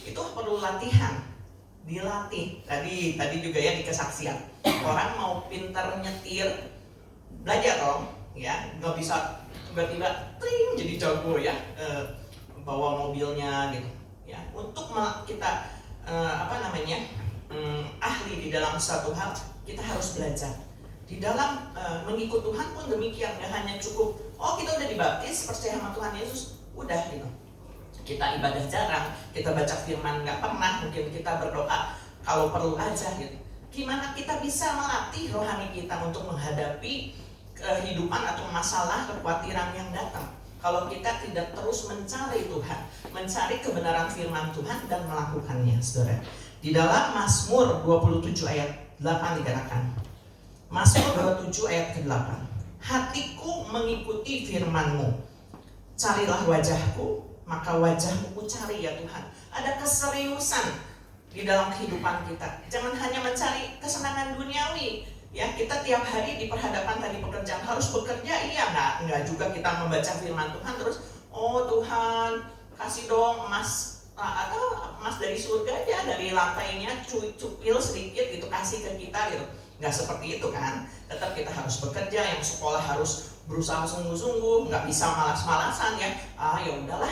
Itu perlu latihan, dilatih. Tadi juga ya di kesaksian, orang mau pintar nyetir, belajar dong, ya, nggak bisa tiba-tiba tring jadi jago ya, bawa mobilnya gitu, ya. Untuk kita ahli di dalam satu hal, kita harus belajar. Di dalam mengikut Tuhan pun demikian, nggak hanya cukup kita udah dibaptis, percaya sama Tuhan Yesus, udah gitu. Kita ibadah jarang, kita baca firman nggak pernah, mungkin kita berdoa kalau perlu aja gitu. Gimana kita bisa melatih rohani kita untuk menghadapi kehidupan atau masalah, kekhawatiran yang datang kalau kita tidak terus mencari Tuhan, mencari kebenaran firman Tuhan dan melakukannya, saudara. Di dalam Mazmur 27 ayat 8 dikatakan, Mazmur 27 ayat ke-8, hatiku mengikuti firman-Mu, carilah wajahku, maka wajahmu ku cari ya Tuhan. Ada keseriusan di dalam kehidupan kita. Jangan hanya mencari kesenangan duniawi. Ya, kita tiap hari di perhadapan tadi pekerjaan harus bekerja, iya enggak juga kita membaca firman Tuhan terus, oh Tuhan kasih dong emas atau emas dari surga aja, dari lantainya cupil sedikit gitu kasih ke kita gitu. Enggak seperti itu kan. Tetap kita harus bekerja, yang sekolah harus berusaha sungguh-sungguh, nggak bisa malas-malasan ya. Ya udahlah,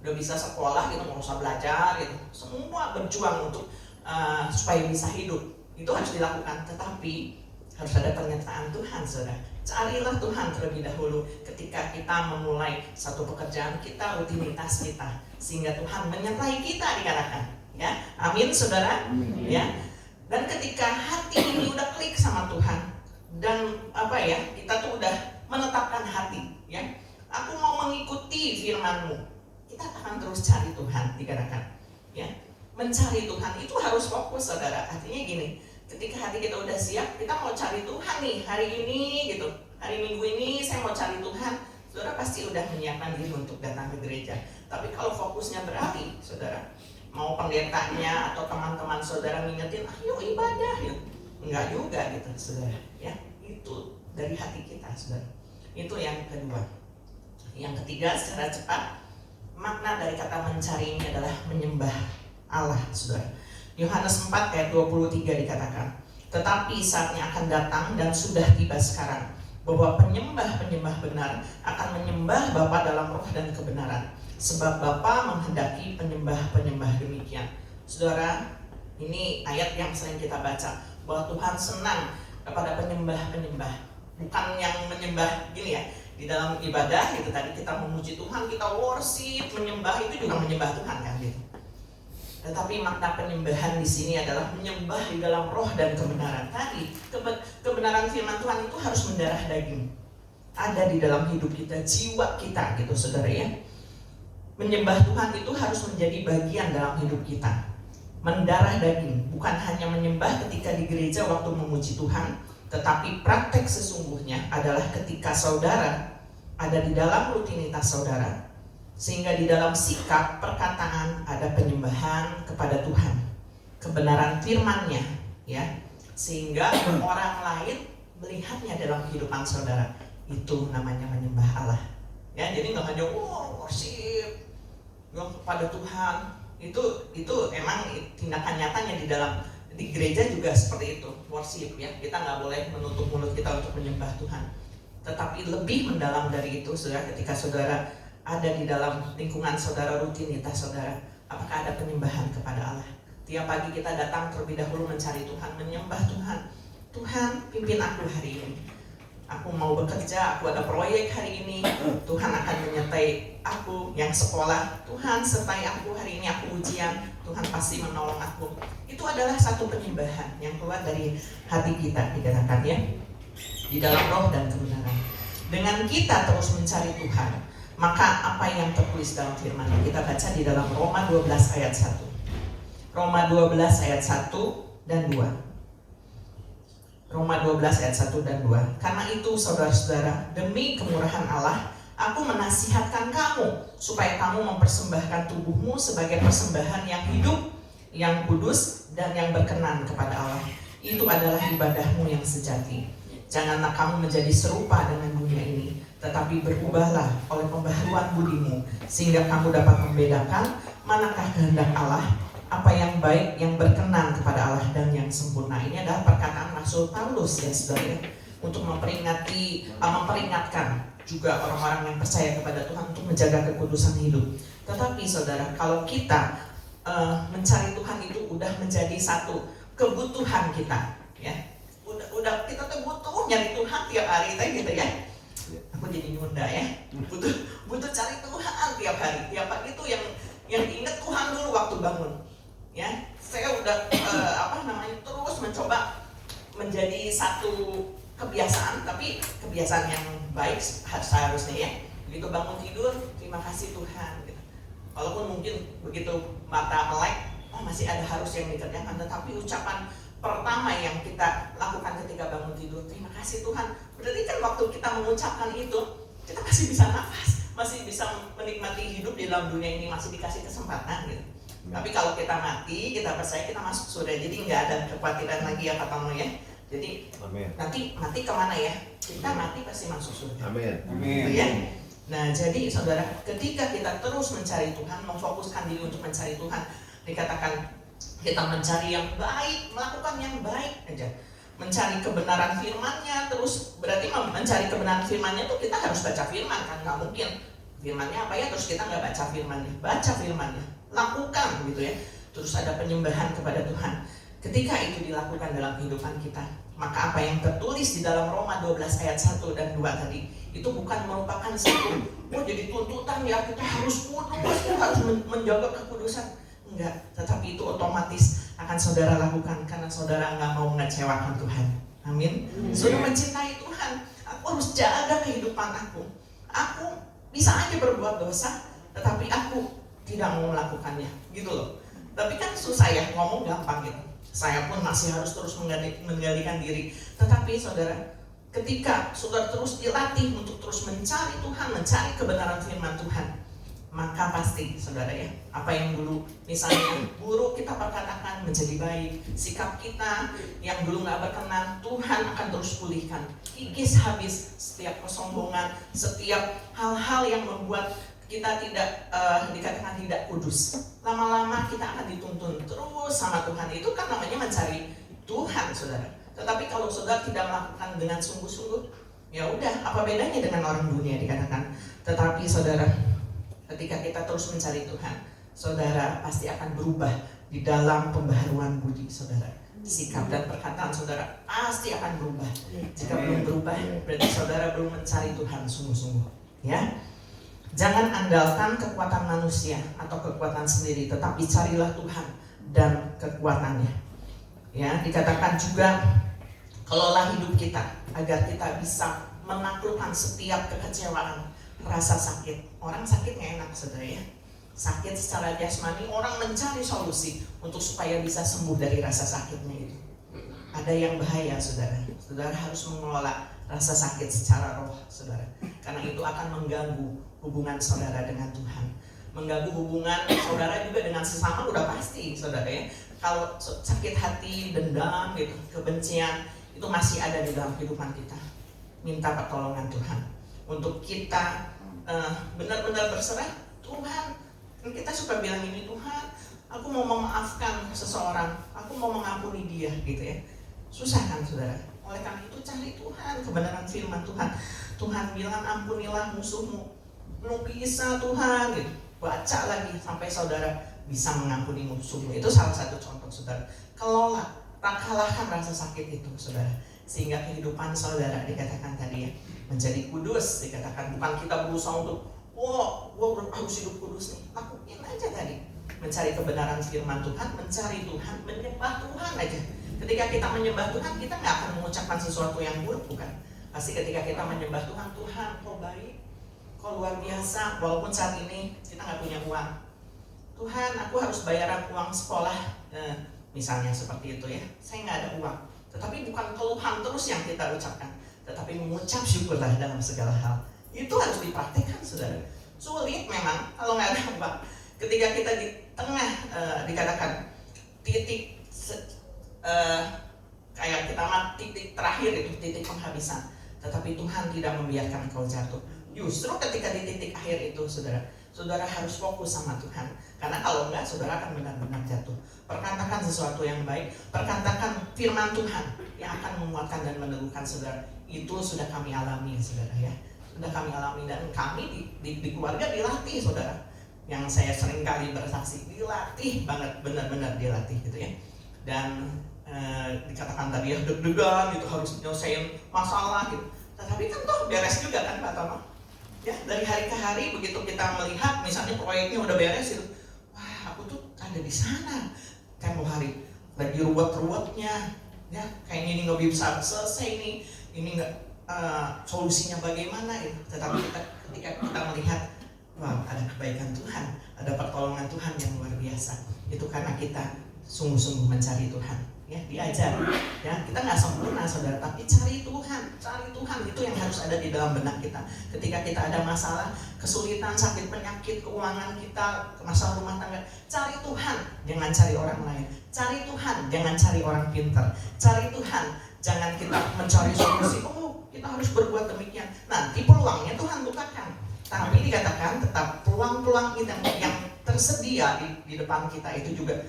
udah bisa sekolah gitu, nggak usah belajar gitu. Semua berjuang untuk supaya bisa hidup, itu harus dilakukan. Tetapi harus ada pernyataan Tuhan, saudara. Carilah Tuhan terlebih dahulu ketika kita memulai satu pekerjaan kita, rutinitas kita, sehingga Tuhan menyertai kita, dikatakan. Ya, amin, saudara. Ya. Dan ketika hati ini udah klik sama Tuhan dan kita tuh udah menetapkan hati, ya. Aku mau mengikuti firman-Mu. Kita akan terus cari Tuhan, dikatakan. Ya. Mencari Tuhan itu harus fokus, saudara. Artinya gini, ketika hati kita udah siap, kita mau cari Tuhan nih hari ini gitu. Hari Minggu ini saya mau cari Tuhan. Saudara pasti udah menyiapkan diri untuk datang ke gereja. Tapi kalau fokusnya beralih, saudara, mau pendetanya atau teman-teman saudara ngingetin, ayo ibadah gitu. Enggak juga gitu, saudara. Ya, itu dari hati kita, saudara. Itu yang kedua. Yang ketiga, secara cepat, makna dari kata mencari ini adalah menyembah Allah, saudara. Yohanes 4 ayat 23 dikatakan, tetapi saatnya akan datang dan sudah tiba sekarang, bahwa penyembah-penyembah benar akan menyembah Bapa dalam roh dan kebenaran, sebab Bapa menghendaki penyembah-penyembah demikian. Saudara, ini ayat yang sering kita baca, bahwa Tuhan senang kepada penyembah-penyembah, bukan yang menyembah gini ya, di dalam ibadah gitu tadi kita memuji Tuhan, kita worship, menyembah, itu juga menyembah Tuhan kan gitu. Tetapi makna penyembahan di sini adalah menyembah di dalam roh dan kebenaran. Tadi kebenaran firman Tuhan itu harus mendarah daging, ada di dalam hidup kita, jiwa kita gitu, saudara ya. Menyembah Tuhan itu harus menjadi bagian dalam hidup kita, mendarah daging. Bukan hanya menyembah ketika di gereja waktu memuji Tuhan, tetapi praktek sesungguhnya adalah ketika saudara ada di dalam rutinitas saudara, sehingga di dalam sikap perkataan ada penyembahan kepada Tuhan, kebenaran firman-Nya, ya, sehingga orang lain melihatnya dalam kehidupan saudara. Itu namanya menyembah Allah, ya. Jadi nggak hanya worship kepada Tuhan, itu emang tindakan nyatanya di gereja juga seperti itu, worship ya. Kita nggak boleh menutup mulut kita untuk menyembah Tuhan, tetapi lebih mendalam dari itu, saudara. Ketika saudara ada di dalam lingkungan saudara, rutinitas saudara, apakah ada penyembahan kepada Allah? Tiap pagi kita datang terlebih dahulu mencari Tuhan, menyembah Tuhan. Tuhan, pimpin aku hari ini. aku mau bekerja, aku ada proyek hari ini, Tuhan akan menyertai aku. Yang sekolah, Tuhan sertai aku hari ini, aku ujian, Tuhan pasti menolong aku. Itu adalah satu penyembahan yang keluar dari hati kita, dikatakan ya, di dalam roh dan kebenaran. Dengan kita terus mencari Tuhan, maka apa yang tertulis dalam firman, kita baca di dalam Roma 12 ayat 1. Roma 12 ayat 1 dan 2. Roma 12 ayat 1 dan 2. Karena itu saudara-saudara, demi kemurahan Allah, aku menasihatkan kamu supaya kamu mempersembahkan tubuhmu sebagai persembahan yang hidup, yang kudus, dan yang berkenan kepada Allah. Itu adalah ibadahmu yang sejati. Janganlah kamu menjadi serupa dengan dunia ini, tetapi berubahlah oleh pembaharuan budimu, sehingga kamu dapat membedakan manakah kehendak Allah, apa yang baik, yang berkenan kepada Allah, dan yang sempurna. Ini adalah perkataan Rasul Paulus ya saudara, untuk memperingatkan juga orang-orang yang percaya kepada Tuhan untuk menjaga kekudusan hidup. Tetapi saudara, kalau kita mencari Tuhan itu udah menjadi satu kebutuhan kita, ya, udah kita tuh butuh nyari Tuhan tiap hari, gitu ya. Aku jadi nyunda ya, butuh cari Tuhan tiap hari. Tiap pagi itu yang ingat Tuhan dulu waktu bangun. Ya, saya udah terus mencoba menjadi satu kebiasaan, tapi kebiasaan yang baik seharusnya ya. Begitu bangun tidur, terima kasih Tuhan gitu. Walaupun mungkin begitu mata melek, masih ada harus yang dikerjakan, tetapi ucapan pertama yang kita lakukan ketika bangun tidur, terima kasih Tuhan. Berarti kan waktu kita mengucapkan itu, kita masih bisa nafas, masih bisa menikmati hidup di dalam dunia ini, masih dikasih kesempatan gitu. Tapi kalau kita mati, kita percaya kita masuk surga, jadi nggak ada kekhawatiran lagi ya katamu ya. Jadi Amen. Nanti mati kemana ya? Kita mati pasti masuk surga. Amin. Gitu ya. Nah jadi saudara, ketika kita terus mencari Tuhan, memfokuskan diri untuk mencari Tuhan, dikatakan kita mencari yang baik, melakukan yang baik aja, mencari kebenaran firman-Nya, terus berarti mencari kebenaran firman-Nya tuh kita harus baca firman kan, nggak mungkin firman-Nya apa ya terus kita nggak baca firman-Nya. Baca firman-Nya, lakukan gitu ya. Terus ada penyembahan kepada Tuhan. Ketika itu dilakukan dalam kehidupan kita, maka apa yang tertulis di dalam Roma 12 ayat 1 dan 2 tadi, itu bukan merupakan satu jadi tuntutan ya kita harus kudus, kita harus menjaga kekudusan. Enggak, tetapi itu otomatis akan saudara lakukan karena saudara nggak mau mengecewakan Tuhan. Amin. Saudara mencintai Tuhan, aku harus jaga kehidupan aku. Aku bisa aja berbuat dosa, tetapi aku tidak mau melakukannya, gitu loh. Tapi kan susah ya, ngomong gampang gitu. Saya pun masih harus terus menggalikan diri. Tetapi saudara, ketika saudara terus dilatih untuk terus mencari Tuhan, mencari kebenaran firman Tuhan, maka pasti saudara ya, apa yang dulu misalnya buruk kita perkatakan menjadi baik, sikap kita yang dulu nggak berkenan, Tuhan akan terus pulihkan, kikis habis setiap kesombongan, setiap hal-hal yang membuat kita tidak dikatakan tidak kudus. Lama-lama kita akan dituntun terus sama Tuhan. Itu kan namanya mencari Tuhan saudara. Tetapi kalau saudara tidak melakukan dengan sungguh-sungguh, ya udah, apa bedanya dengan orang dunia dikatakan. Tetapi saudara, ketika kita terus mencari Tuhan, saudara pasti akan berubah di dalam pembaharuan budi saudara. Sikap dan perkataan saudara pasti akan berubah. Jika belum berubah, berarti saudara belum mencari Tuhan sungguh-sungguh. Ya, jangan andalkan kekuatan manusia atau kekuatan sendiri, tetapi carilah Tuhan dan kekuatannya. Ya, dikatakan juga, kelola hidup kita agar kita bisa menaklukkan setiap kekecewaan, rasa sakit. Orang sakit nggak enak saudara ya. Sakit secara jasmani, orang mencari solusi untuk supaya bisa sembuh dari rasa sakitnya itu. Ada yang bahaya saudara. Saudara harus mengelola rasa sakit secara roh saudara. Karena itu akan mengganggu hubungan saudara dengan Tuhan. Mengganggu hubungan saudara juga dengan sesama udah pasti saudara ya. Kalau sakit hati, dendam gitu, kebencian itu masih ada di dalam kehidupan kita. Minta pertolongan Tuhan untuk kita benar-benar berserah. Tuhan, kita suka bilang ini, Tuhan, aku mau memaafkan seseorang, aku mau mengampuni dia gitu ya. Susah kan saudara? Oleh karena itu cari Tuhan, kebenaran firman Tuhan. Tuhan bilang ampunilah musuhmu. Belum bisa Tuhan gitu. Baca lagi sampai saudara bisa mengampuni musuhmu. Itu salah satu contoh saudara. Kalahkan rasa sakit itu saudara. sehingga kehidupan saudara dikatakan tadi ya menjadi kudus. Dikatakan bukan kita berusaha untuk gua harus hidup kudus nih. Lakuin aja tadi, mencari kebenaran firman Tuhan, mencari Tuhan, menyembah Tuhan aja. Ketika kita menyembah Tuhan, kita nggak akan mengucapkan sesuatu yang buruk, bukan? Pasti ketika kita menyembah Tuhan, Tuhan kau baik, kau luar biasa. Walaupun saat ini kita nggak punya uang, Tuhan aku harus bayaran uang sekolah, misalnya seperti itu ya. Saya nggak ada uang, tetapi bukan keluhan terus yang kita ucapkan, tetapi mengucap syukurlah dalam segala hal. Itu harus dipraktikkan, saudara. Sulit memang kalau nggak ada uang. Ketika kita di tengah dikatakan titik kayak kita titik terakhir itu titik penghabisan, tetapi Tuhan tidak membiarkan kau jatuh. Justru ketika di titik akhir itu, saudara harus fokus sama Tuhan. Karena kalau enggak, saudara akan benar-benar jatuh. Perkatakan sesuatu yang baik, perkatakan firman Tuhan yang akan menguatkan dan meneguhkan saudara. Itu sudah kami alami, saudara ya. Sudah kami alami, dan kami di keluarga dilatih, saudara. Yang saya sering kali bersaksi, dilatih banget, benar-benar dilatih gitu ya. Dan dikatakan tadi ya deg-degan gitu, harus nyelesain masalah gitu. Tetapi kan toh beres juga kan Pak Tono. Ya, dari hari ke hari begitu kita melihat misalnya proyeknya udah beres itu, wah aku tuh ada di sana tempo hari lagi ruwet-ruwetnya, ya kayaknya ini nggak bisa selesai ini nggak solusinya bagaimana gitu. Tetapi ketika kita melihat, wah ada kebaikan Tuhan, ada pertolongan Tuhan yang luar biasa, itu karena kita sungguh-sungguh mencari Tuhan. Ya, diajar ya, kita nggak sempurna saudara, tapi cari Tuhan itu yang harus ada di dalam benak kita. Ketika kita ada masalah, kesulitan, sakit, penyakit, keuangan kita, masalah rumah tangga, cari Tuhan, jangan cari orang lain. Cari Tuhan, jangan cari orang pintar. Cari Tuhan, jangan kita mencari solusi, kita harus berbuat demikian, nanti peluangnya Tuhan bukakan. Tapi dikatakan tetap peluang-peluang yang tersedia di depan kita itu juga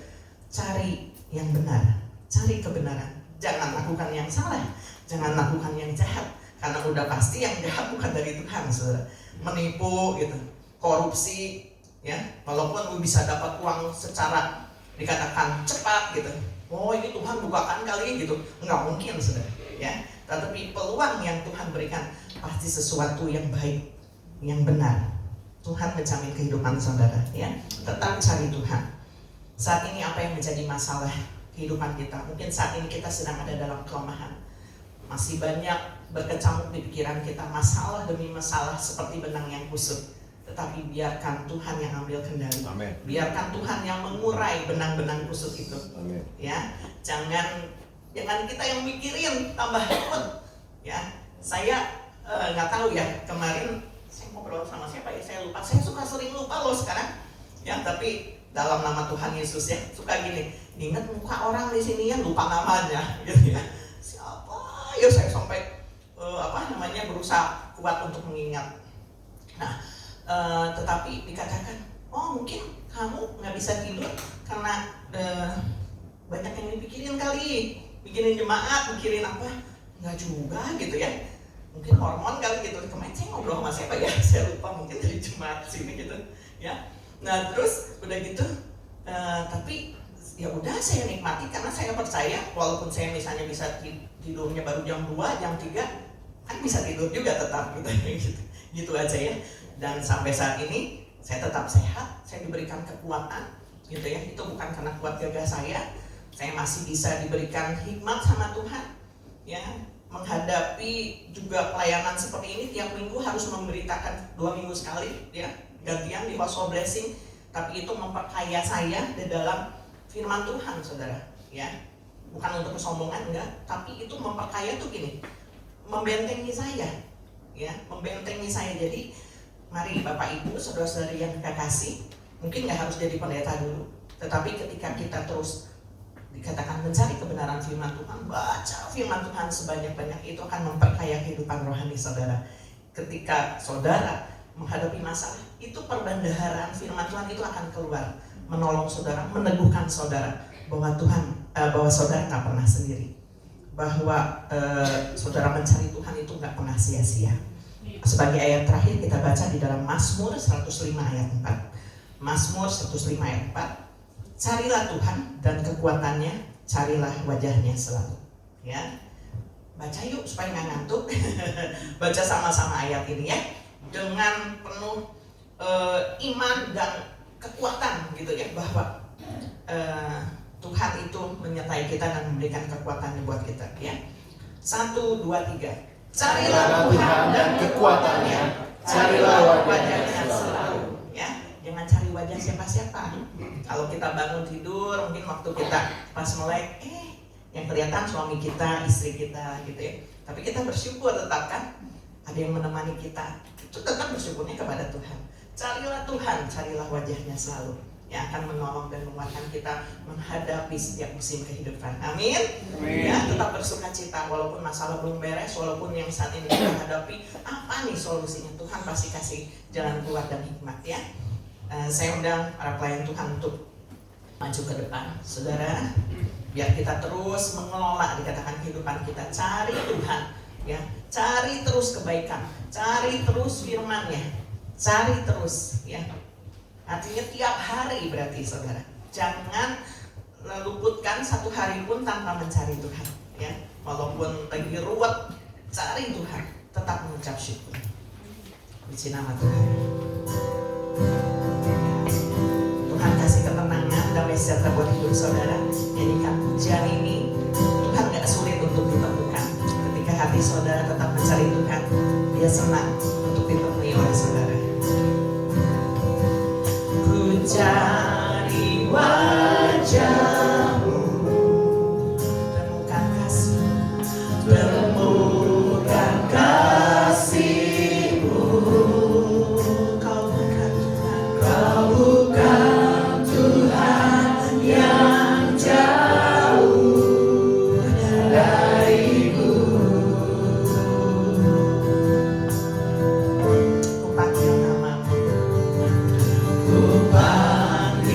cari yang benar. Cari kebenaran, jangan lakukan yang salah, jangan lakukan yang jahat, karena udah pasti yang jahat bukan dari Tuhan, saudara. Menipu, gitu, korupsi, ya, walaupun lu bisa dapat uang secara dikatakan cepat, gitu. Oh ini Tuhan bukakan kali, gitu, nggak mungkin, saudara. Ya, tetapi peluang yang Tuhan berikan pasti sesuatu yang baik, yang benar. Tuhan menjamin kehidupan saudara, ya. Tetap cari Tuhan. Saat ini apa yang menjadi masalah kehidupan kita? Mungkin saat ini kita sedang ada dalam kelemahan, masih banyak berkecamuk di pikiran kita, masalah demi masalah seperti benang yang kusut. Tetapi biarkan Tuhan yang ambil kendali. Amen. Biarkan Tuhan yang mengurai benang-benang kusut itu. Amen. Ya, jangan kita yang mikirin tambah ribet. Ya, saya nggak tahu ya, kemarin saya ngobrol sama siapa ya, saya lupa. Saya sering lupa loh sekarang. Ya, tapi dalam nama Tuhan Yesus ya, suka gini, ingat muka orang di sini ya, lupa namanya, gitu ya. Siapa? Ya saya sampai berusaha kuat untuk mengingat. Nah, tetapi dikatakan, mungkin kamu nggak bisa tidur karena banyak yang dipikirin kali, bikinin jemaat, mikirin apa? Nggak juga gitu ya. Mungkin hormon kali gitu. Kemarin saya ngobrol sama siapa ya? Saya lupa, mungkin dari jemaat sini gitu, ya. Nah terus udah gitu, tapi ya udah saya nikmati karena saya percaya walaupun saya misalnya bisa tidurnya baru jam 2, jam 3 kan bisa tidur juga tetap gitu aja ya. Dan sampai saat ini saya tetap sehat, saya diberikan kekuatan gitu ya. Itu bukan karena kuat gagah saya masih bisa diberikan hikmat sama Tuhan ya, menghadapi juga pelayanan seperti ini. Tiap minggu harus memberitakan 2 minggu sekali ya, gantian di House of Blessing, tapi itu memperkaya saya di dalam firman Tuhan, saudara, ya. Bukan untuk kesombongan, enggak, tapi itu memperkaya tuh gini, membentengi saya, ya, membentengi saya. Jadi, mari Bapak Ibu, saudara-saudari yang kekasih, mungkin nggak harus jadi pendeta dulu, tetapi ketika kita terus dikatakan mencari kebenaran firman Tuhan, baca firman Tuhan sebanyak-banyak, itu akan memperkaya kehidupan rohani saudara. Ketika saudara menghadapi masalah, itu perbendaharaan firman Tuhan itu akan keluar, menolong saudara, meneguhkan saudara bahwa bahwa saudara nggak pernah sendiri, bahwa saudara mencari Tuhan itu nggak pernah sia-sia. Sebagai ayat terakhir kita baca di dalam Mazmur 105 ayat 4. Mazmur 105 ayat 4. Carilah Tuhan dan kekuatannya, carilah wajahnya selalu. Ya, Baca yuk supaya nggak ngantuk. Baca sama-sama ayat ini ya, dengan penuh iman dan kekuatan gitu ya, bahwa Tuhan itu menyertai kita dan memberikan kekuatan buat kita ya. 1, 2, 3. Carilah Tuhan dan kekuatannya, carilah wajahnya selalu ya. Jangan cari wajah siapa-siapa. Kalau kita bangun tidur, mungkin waktu kita pas melek, yang kelihatan suami kita, istri kita gitu ya. Tapi kita bersyukur tetap kan, ada yang menemani kita. Itu tetap bersyukurnya kepada Tuhan. Carilah Tuhan, carilah wajahnya selalu, yang akan menolong dan menguatkan kita menghadapi setiap musim kehidupan. Amin. Ya, tetap bersuka cita walaupun masalah belum beres, walaupun yang saat ini kita hadapi, apa nih solusinya? Tuhan pasti kasih jalan keluar dan hikmat ya. Saya undang para pelayan Tuhan untuk maju ke depan, saudara. Biar kita terus mengelola, dikatakan kehidupan kita, cari Tuhan ya, cari terus kebaikan, cari terus firman-Nya, cari terus ya. Artinya tiap hari berarti saudara, jangan luputkan satu hari pun tanpa mencari Tuhan ya. Walaupun lagi ruwet, cari Tuhan, tetap mengucap syukur. Puji nama Tuhan. Tuhan kasih ketenangan, damai sejahtera buat hidup saudara. Nyanyikan pujian ini, Tuhan gak sulit untuk ditemukan. Ketika hati saudara tetap mencari Tuhan, Dia senang untuk ditemui oleh saudara. Cari wajah-Mu, temukan kasih, temukan kasih-Mu. Kau bukan Tuhan, Kau bukan Tuhan yang jauh dariku. Ku panggil nama-Mu, ku panggil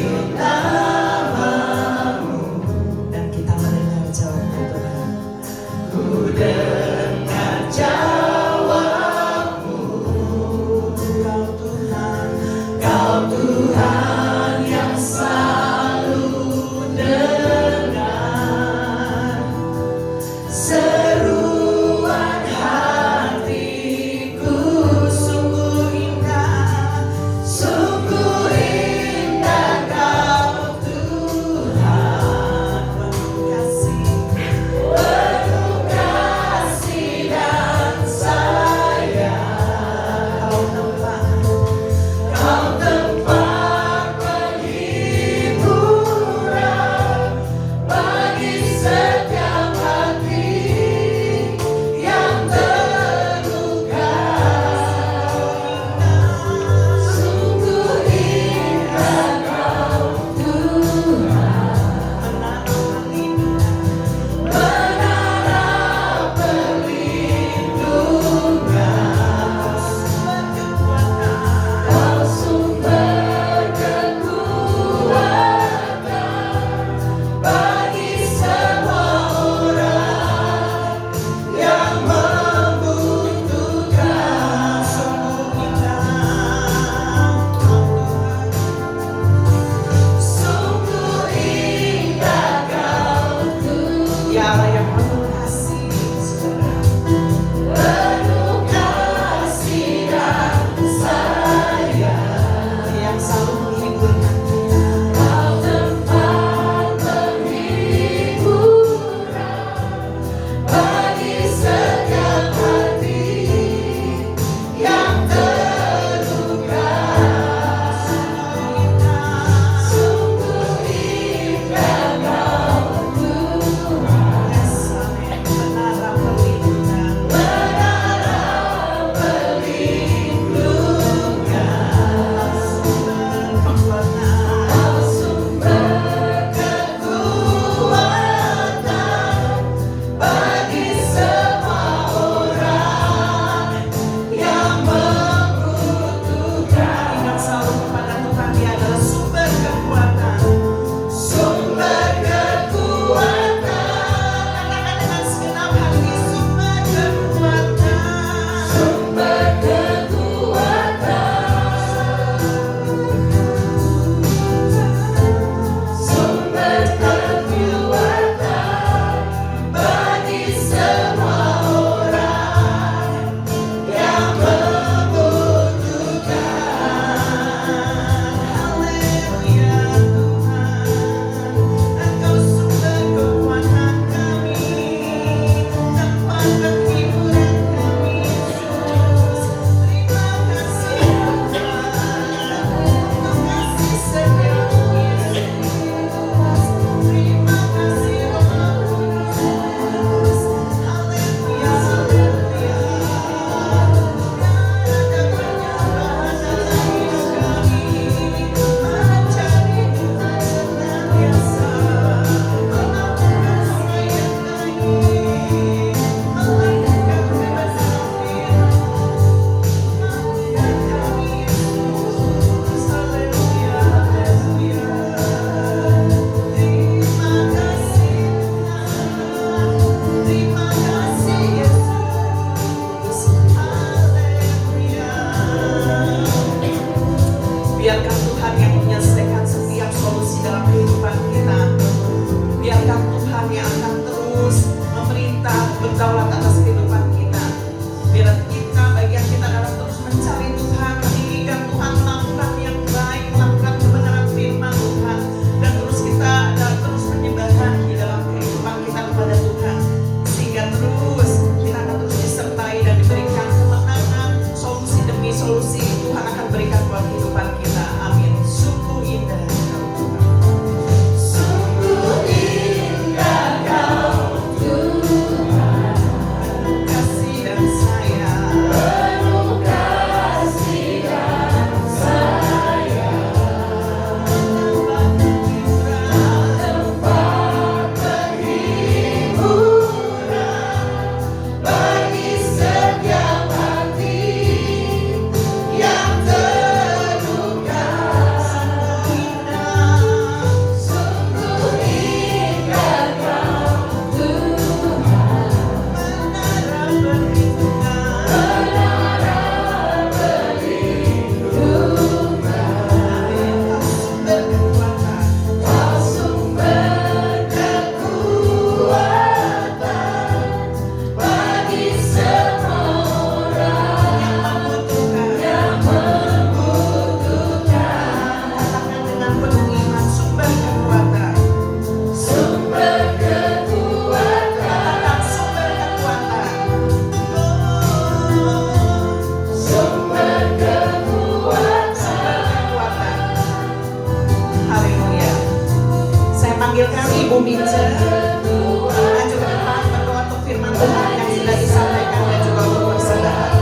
Panggil kami Ibu Mince. Maju ke depan berdoa untuk firman Tuhan yang sudah disampaikan dan juga untuk persembahan.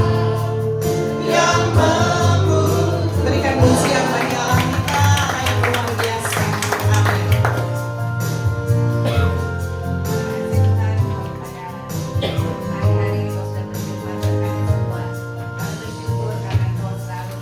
Yang memberikan puji yang bagi Allah kita yang luar biasa. Amin. Hari-hari Engkau sudah berfirman kepada semua. Kami bersyukur karena Engkau selalu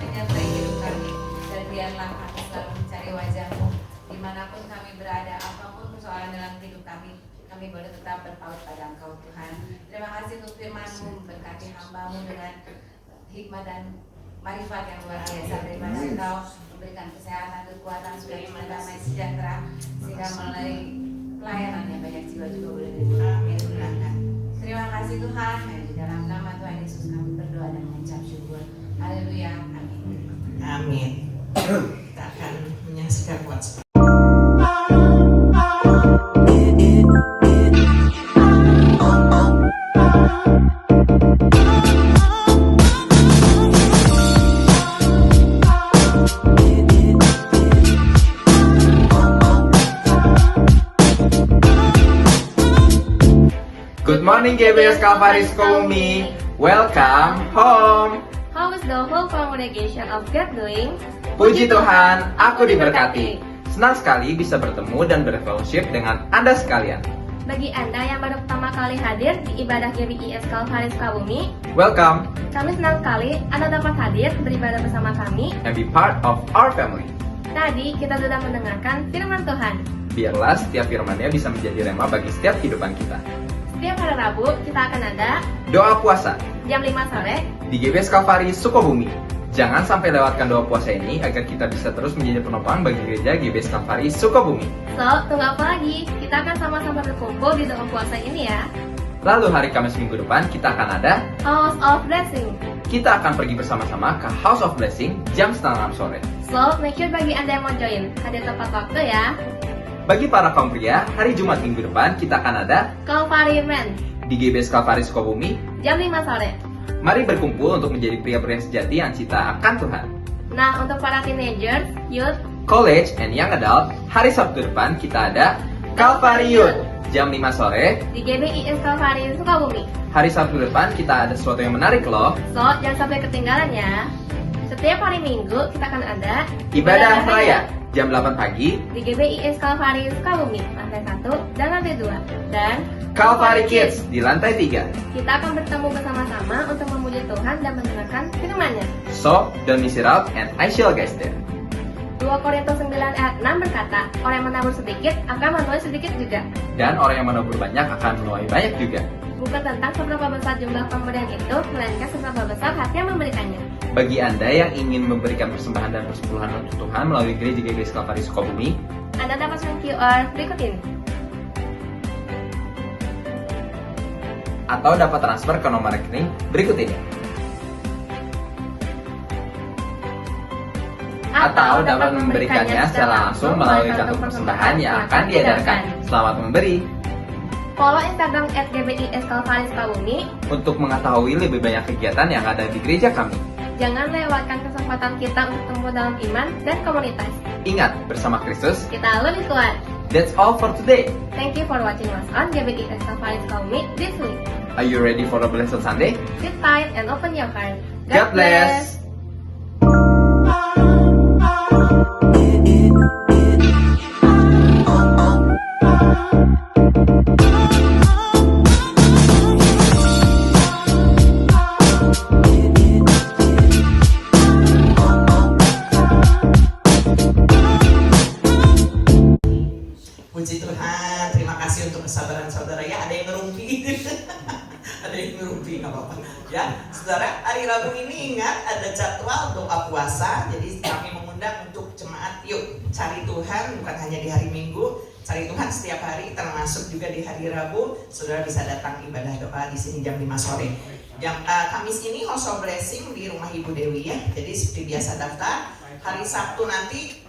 menyertai hidup kami. Dan biarlah kami selalu mencari wajah-Mu. Dimanapun kami berada, apapun persoalan dalam hidup kami boleh tetap berpaut pada Engkau Tuhan. Terima kasih untuk firman-Mu, berkati hamba-Mu dengan hikmat dan marifat yang luar biasa. Terima kasih Engkau memberikan kesehatan, kekuatan, sukacita, damai sejahtera, sehingga melalui pelayanannya banyak jiwa juga boleh diberkati. Terima kasih Tuhan. Di dalam nama Tuhan Yesus kami berdoa dan mengucap syukur. Haleluya. Amin. Amin. Kita akan menyaksikan WhatsApp. Good morning GBS Calvary Sukabumi. Welcome home. How is the whole congregation of God doing? Puji Tuhan, aku diberkati. Senang sekali bisa bertemu dan berfellowship dengan Anda sekalian. Bagi Anda yang baru pertama kali hadir di ibadah GBIS Calvary Sukabumi, Welcome kami senang sekali Anda dapat hadir beribadah bersama kami. and be part of our family. Tadi kita sudah mendengarkan firman Tuhan. Biarlah setiap firman-Nya bisa menjadi rema bagi setiap kehidupan kita. Setiap hari Rabu kita akan ada Doa puasa jam 5 sore. di GBS Calvary Sukabumi. Jangan sampai lewatkan doa puasa ini agar kita bisa terus menjadi penopang bagi gereja GBS Calvary Sukabumi. So, tunggu apa lagi? Kita akan sama-sama berkumpul di doa puasa ini ya. Lalu hari Kamis minggu depan kita akan ada House of Blessing. kita akan pergi bersama-sama ke House of Blessing jam 5:30 sore. So, make sure bagi Anda yang mau join, hadir tepat waktu ya. Bagi para kaum pria, hari Jumat minggu depan kita akan ada Calvary Men, di GBS Calvary Sukabumi. jam 5 sore. Mari berkumpul untuk menjadi pria-pria sejati yang cinta akan Tuhan. Nah, untuk para teenagers, youth, College and Young Adult, hari Sabtu depan kita ada Calvary Youth jam 5 sore. di GBIS Calvary Sukabumi. Hari Sabtu depan kita ada sesuatu yang menarik loh. So, jangan sampai ketinggalan ya. Setiap hari Minggu kita akan ada Ibadah Raya jam 8 pagi. di GBIS Calvary Sukabumi, lantai 1 dan lantai 2. Dan Calvary Kids di lantai 3. kita akan bertemu bersama-sama untuk memuji Tuhan dan mendengarkan firman-Nya. So, don't miss it out and I shall guys there. 2 Korintus 9 ayat 6 berkata, orang yang menabur sedikit akan menuai sedikit juga. Dan orang yang menabur banyak akan menuai banyak juga. Bukan tentang seberapa besar jumlah pemberian itu, melainkan seberapa besar hati yang memberikannya. Bagi Anda yang ingin memberikan persembahan dan persepuluhan untuk Tuhan melalui gereja GBS Calvary Sukabumi, Anda dapat scan QR berikut ini. atau dapat transfer ke nomor rekening berikut ini. Atau dapat memberikannya secara langsung melalui kartu persembahan yang akan diedarkan. Selamat memberi. Follow Instagram @GBIS Calvary Sukabumi. Untuk mengetahui lebih banyak kegiatan yang ada di gereja kami. Jangan lewatkan kesempatan kita untuk tumbuh dalam iman dan komunitas. Ingat, bersama Kristus, Kita lebih kuat. that's all for today. Thank you for watching us on GBIS Calvary Sukabumi this week. Are you ready for a blessed Sunday? Sit tight and open your heart. God bless. Puji Tuhan, terima kasih untuk kesabaran saudara ya. Ada yang ngerumpi, ada yang ngerumpi nggak apa-apa. Ya, saudara, hari Rabu ini ingat ada jadwal doa puasa. Jadi kami mengundang untuk jemaat, yuk cari Tuhan bukan hanya di hari Minggu, cari Tuhan setiap hari, termasuk juga di hari Rabu. Saudara bisa datang ibadah doa di sini jam 5 sore. Yang Kamis ini House of Blessing di rumah Ibu Dewi ya. Jadi seperti biasa daftar. Hari Sabtu nanti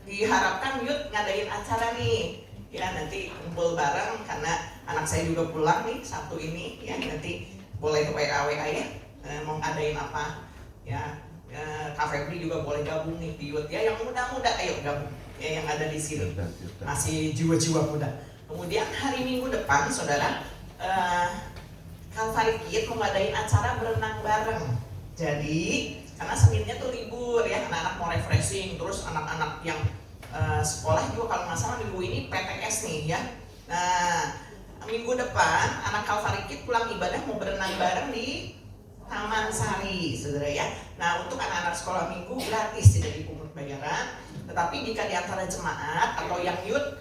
diharapkan Yud ngadain acara nih ya, nanti kumpul bareng karena anak saya juga pulang nih Sabtu ini ya, nanti boleh ke WA ya, mau ngadain apa ya, Kak Febri juga boleh gabung nih di youth ya, yang muda-muda ayo gabung ya, yang ada di sini masih jiwa-jiwa muda. Kemudian hari Minggu depan saudara, Calvary Kids mau ngadain acara berenang bareng. Jadi karena Seninnya tuh libur ya, anak-anak mau refreshing, terus anak-anak yang sekolah juga kalau nggak salah minggu ini PTS nih ya. Nah minggu depan anak Calvary Kids pulang ibadah mau berenang bareng di Taman Sari, saudara ya. Nah untuk anak-anak sekolah minggu gratis, tidak dipungut bayaran. Tetapi jika di antara jemaat atau yang youth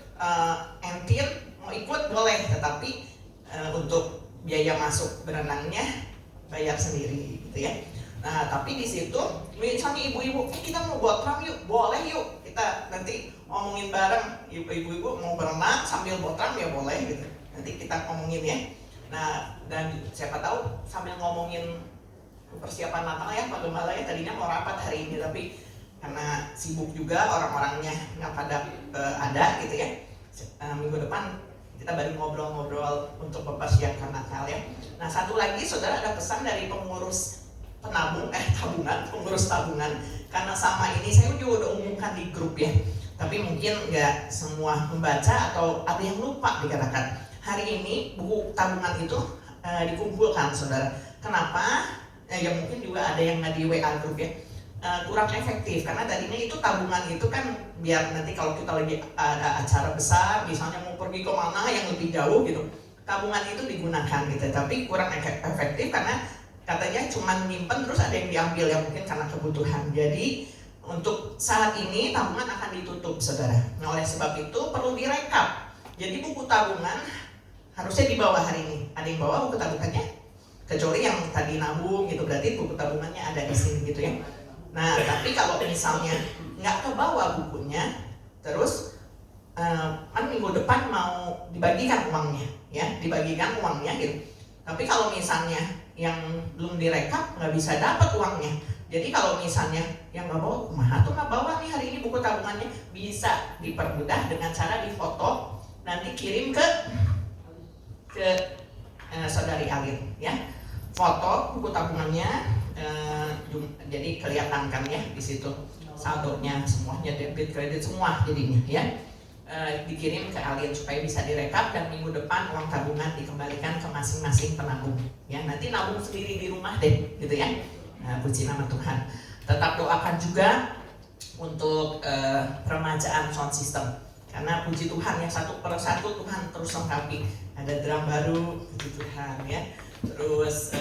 entir mau ikut boleh, tetapi untuk biaya masuk berenangnya bayar sendiri gitu ya. Nah tapi di situ misalnya ibu-ibu kita mau botram yuk, boleh yuk, kita nanti ngomongin bareng, ibu-ibu mau berenang sambil botram ya boleh gitu, nanti kita ngomongin ya. Nah dan siapa tahu sambil ngomongin persiapan Natal ya, Pak Gembala ya tadinya mau rapat hari ini, tapi karena sibuk juga orang-orangnya nggak pada ada gitu ya. Minggu depan kita baru ngobrol-ngobrol untuk mempersiapkan Natal ya. Nah satu lagi saudara, ada pesan dari pengurus pengurus tabungan, karena sama ini saya juga udah umumkan di grup ya, tapi mungkin nggak semua membaca atau ada yang lupa dikatakan. Hari ini buku tabungan itu dikumpulkan saudara. Kenapa? Ya mungkin juga ada yang nggak di WA grup ya, kurang efektif karena tadinya itu tabungan itu kan biar nanti kalau kita lagi ada acara besar misalnya mau pergi ke mana yang lebih jauh gitu, tabungan itu digunakan gitu, tapi kurang efektif karena katanya cuma nyimpen terus ada yang diambil ya, mungkin karena kebutuhan. Jadi untuk saat ini tabungan akan ditutup saudara. Nah oleh sebab itu perlu direkap. Jadi buku tabungan harusnya dibawa hari ini. Ada yang bawa buku tabungannya? Kecuali yang tadi nabung gitu, berarti buku tabungannya ada di sini gitu ya. Nah tapi kalau misalnya nggak kebawa bukunya, terus kan minggu depan mau dibagikan uangnya ya, dibagikan uangnya gitu. Tapi kalau misalnya yang belum direkap nggak bisa dapat uangnya. Jadi kalau misalnya yang nggak bawa, tuh nggak bawa nih hari ini buku tabungannya, bisa dipermudah dengan cara difoto, nanti kirim ke saudari Alin ya. Foto buku tabungannya, jadi kelihatan kan ya di situ saldonya semuanya, debit kredit semua jadinya ya. Dikirim ke Alin supaya bisa direkap dan minggu depan uang tabungan dikembalikan ke masing-masing penabung ya. Nanti nabung sendiri di rumah deh gitu ya. Nah, puji nama Tuhan. Tetap doakan juga untuk peremajaan sound system, karena puji Tuhan ya, satu per satu Tuhan terus lengkapi. Ada drum baru, puji Tuhan ya. Terus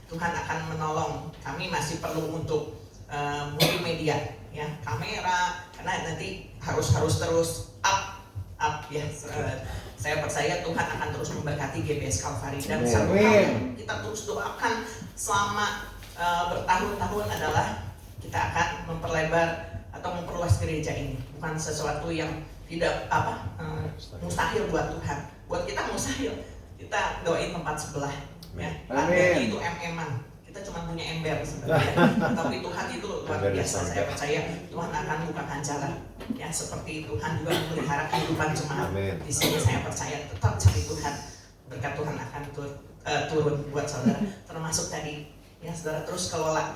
Tuhan akan menolong. Kami masih perlu untuk multimedia ya, kamera, karena nanti harus terus up ya. Saya percaya Tuhan akan terus memberkati GBS Calvary, dan satu hal yang kita terus doakan selama bertahun-tahun adalah kita akan memperlebar atau memperluas gereja ini. Bukan sesuatu yang tidak mustahil buat Tuhan. Buat kita mustahil. Kita doain tempat sebelah ya. Lantai itu MM-an. Kita cuma punya ember sebenarnya. Tapi Tuhan itu luar biasa. Saya percaya Tuhan akan bukakan jalan. Ya, seperti Tuhan juga memelihara kehidupan jemaat. Di sini saya percaya tetap cari Tuhan. Berkat Tuhan akan turun buat saudara. Termasuk tadi ya, saudara terus kelola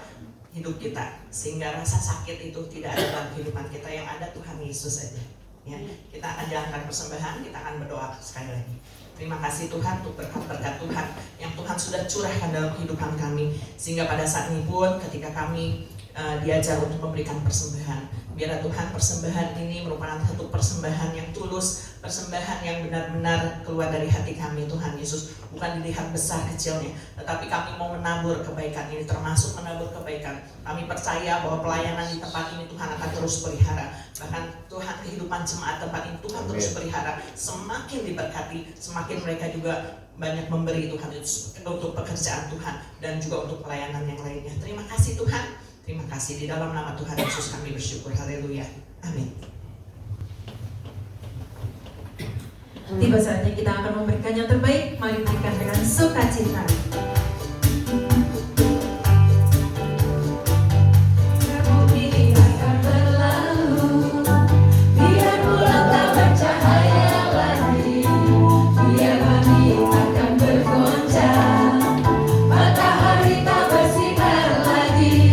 hidup kita sehingga rasa sakit itu tidak ada dalam kehidupan kita. Yang ada Tuhan Yesus saja. Ya, kita akan jalankan persembahan, kita akan berdoa sekali lagi. Terima kasih Tuhan untuk berkat-berkat Tuhan yang Tuhan sudah curahkan dalam kehidupan kami, sehingga pada saat ini pun ketika kami diajar untuk memberikan persembahan, biarlah Tuhan persembahan ini merupakan satu persembahan yang tulus, persembahan yang benar-benar keluar dari hati kami Tuhan Yesus, bukan dilihat besar kecilnya, tetapi kami mau menabur kebaikan ini, termasuk menabur kebaikan. Kami percaya bahwa pelayanan di tempat ini Tuhan akan terus pelihara, bahkan Tuhan kehidupan jemaat tempat ini Tuhan terus pelihara, semakin diberkati, semakin mereka juga banyak memberi Tuhan untuk pekerjaan Tuhan dan juga untuk pelayanan yang lainnya. Terima kasih Tuhan, terima kasih, di dalam nama Tuhan Yesus kami bersyukur. Haleluya, amin. Tiba saatnya kita akan memberikan yang terbaik. Mari berikan dengan sukacita. Matahari tak bersinar lagi.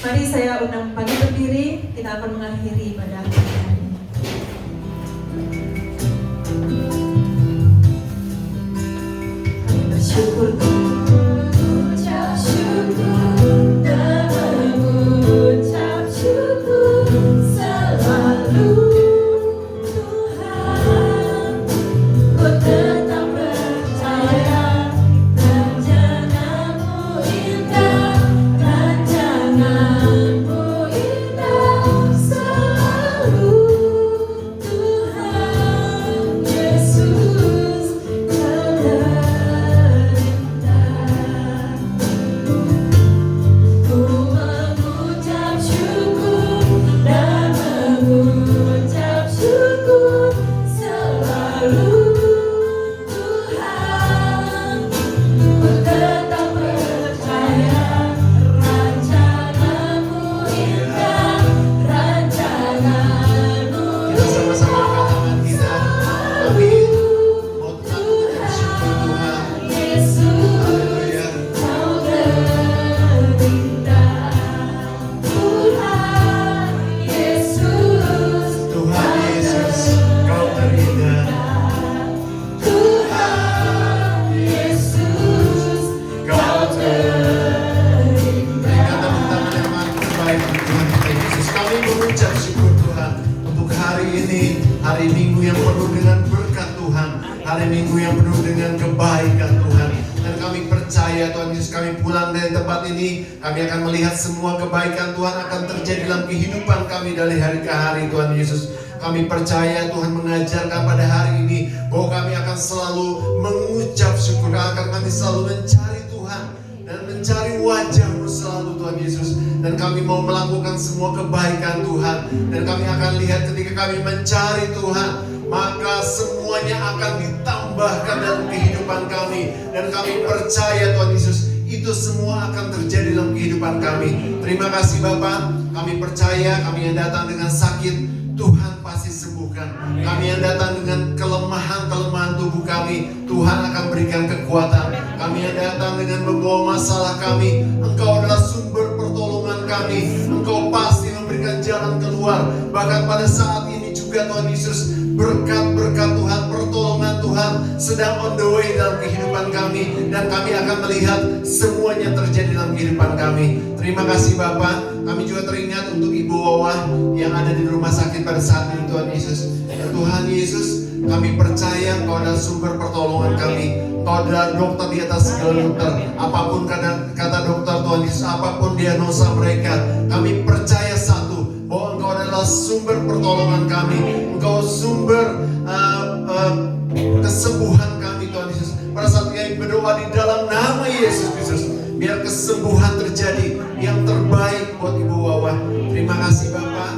Mari saya undang pagi berdiri, kita akan mengakhiri ibadah hari ini. Kami bersyukur mengucap syukur dan mengucap syukur selalu Tuhan. Ku tetap percaya rancangan-Mu indah, rancangan-Mu indah selalu Tuhan Yesus terindah. Ku mengucap syukur dan mengucap syukur selalu Tuhan. Ku tetap percaya rancangan-Mu indah, rancangan-Mu Kita sama-sama angkat tangan kita. Kami mau tetap bersyukur Tuhan. Yesus Haleluya. Kau terindah. Tuhan Yesus Tuhan Yesus, Kau terindah. Tuhan Yesus Kau terindah. Berikan tepuk tangan yang maha terbaik untuk Tuhan kita Yesus. Kami mengucap syukur Tuhan untuk hari ini, hari Minggu yang penuh dengan berkat Tuhan, hari Minggu yang penuh dengan kebaikan Tuhan. Dan kami percaya Tuhan Yesus, kami pulang dari tempat ini, kami akan melihat semua kebaikan Tuhan akan terjadi dalam kehidupan kami dari hari ke hari Tuhan Yesus. Kami percaya Tuhan mengajarkan pada hari ini bahwa kami akan selalu mengucap syukur, akan kami selalu mencari Tuhan dan mencari wajah-Mu selalu Tuhan Yesus. Dan kami mau melakukan semua kebaikan Tuhan. Dan kami akan lihat ketika kami mencari Tuhan, maka semuanya akan ditambahkan dalam kehidupan kami. Dan kami percaya Tuhan Yesus, itu semua akan terjadi dalam kehidupan kami. Terima kasih Bapa. Kami percaya kami yang datang dengan sakit, Tuhan pasti sembuhkan. Kami yang datang dengan kelemahan tubuh kami, Tuhan akan berikan kekuatan. Kami yang datang dengan membawa masalah kami, Engkau adalah sumber pertolongan kami. Engkau pasti memberikan jalan keluar. Bahkan pada saat ini juga Tuhan Yesus, berkat-berkat Tuhan, pertolongan Tuhan sedang on the way dalam kehidupan kami. Dan kami akan melihat semuanya terjadi dalam kehidupan kami. Terima kasih Bapak. Kami juga teringat untuk Ibu Wawah yang ada di rumah sakit pada saat ini Tuhan Yesus. Dan Tuhan Yesus, kami percaya Engkau adalah sumber pertolongan kami. Engkau adalah dokter di atas segala dokter. Apapun kata dokter Tuhan Yesus, apapun diagnosa mereka, kami percaya satu, bahwa Engkau adalah sumber pertolongan kami. Engkau sumber kesembuhan kami Tuhan Yesus. Pada saat kami berdoa di dalam nama Yesus Kristus, biar kesembuhan terjadi yang terbaik buat Ibu Wawah. Terima kasih Bapak.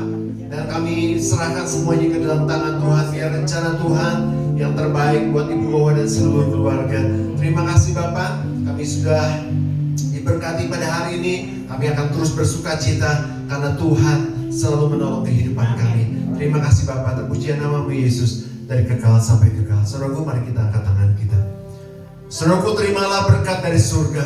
Dan kami serahkan semuanya ke dalam tangan Tuhan. Biar rencana Tuhan yang terbaik buat Ibu Wawah dan seluruh keluarga. Terima kasih Bapak. Kami sudah diberkati pada hari ini. Kami akan terus bersuka cita karena Tuhan selalu menolong kehidupan kami. Terima kasih Bapak. Terpujian nama-Mu Yesus dari kekal sampai kekal. Saudaraku, mari kita angkat tangan kita. Saudaraku, terimalah berkat dari surga.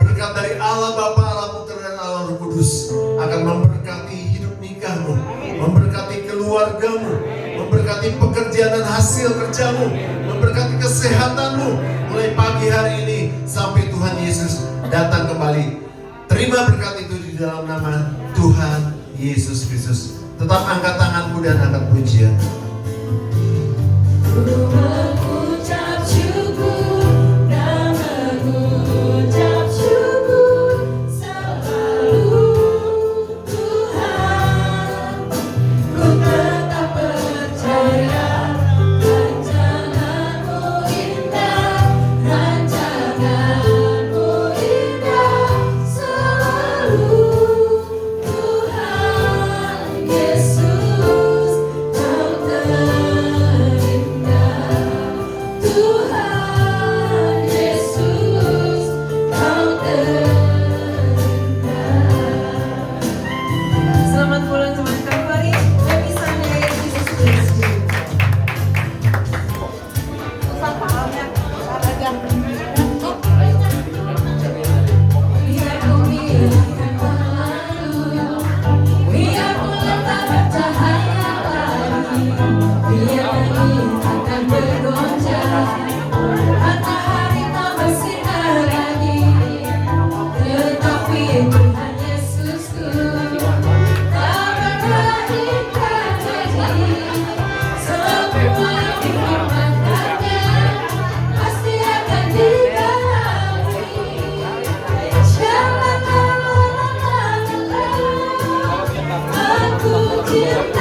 Berkat dari Allah Bapa, Allah Putra dan Allah Roh Kudus akan memberkati hidup nikahmu, memberkati keluargamu, memberkati pekerjaan dan hasil kerjamu, memberkati kesehatanmu mulai pagi hari ini sampai Tuhan Yesus datang kembali. Terima berkat itu di dalam nama Tuhan Yesus Kristus. Tetap angkat tanganmu dan angkat pujian. Ku mengucap syukur dan mengucap syukur selalu Tuhan. Ku tetap percaya rancangan-Mu indah, rancangan-Mu indah selalu Tuhan Yesus Kau terindah. cinta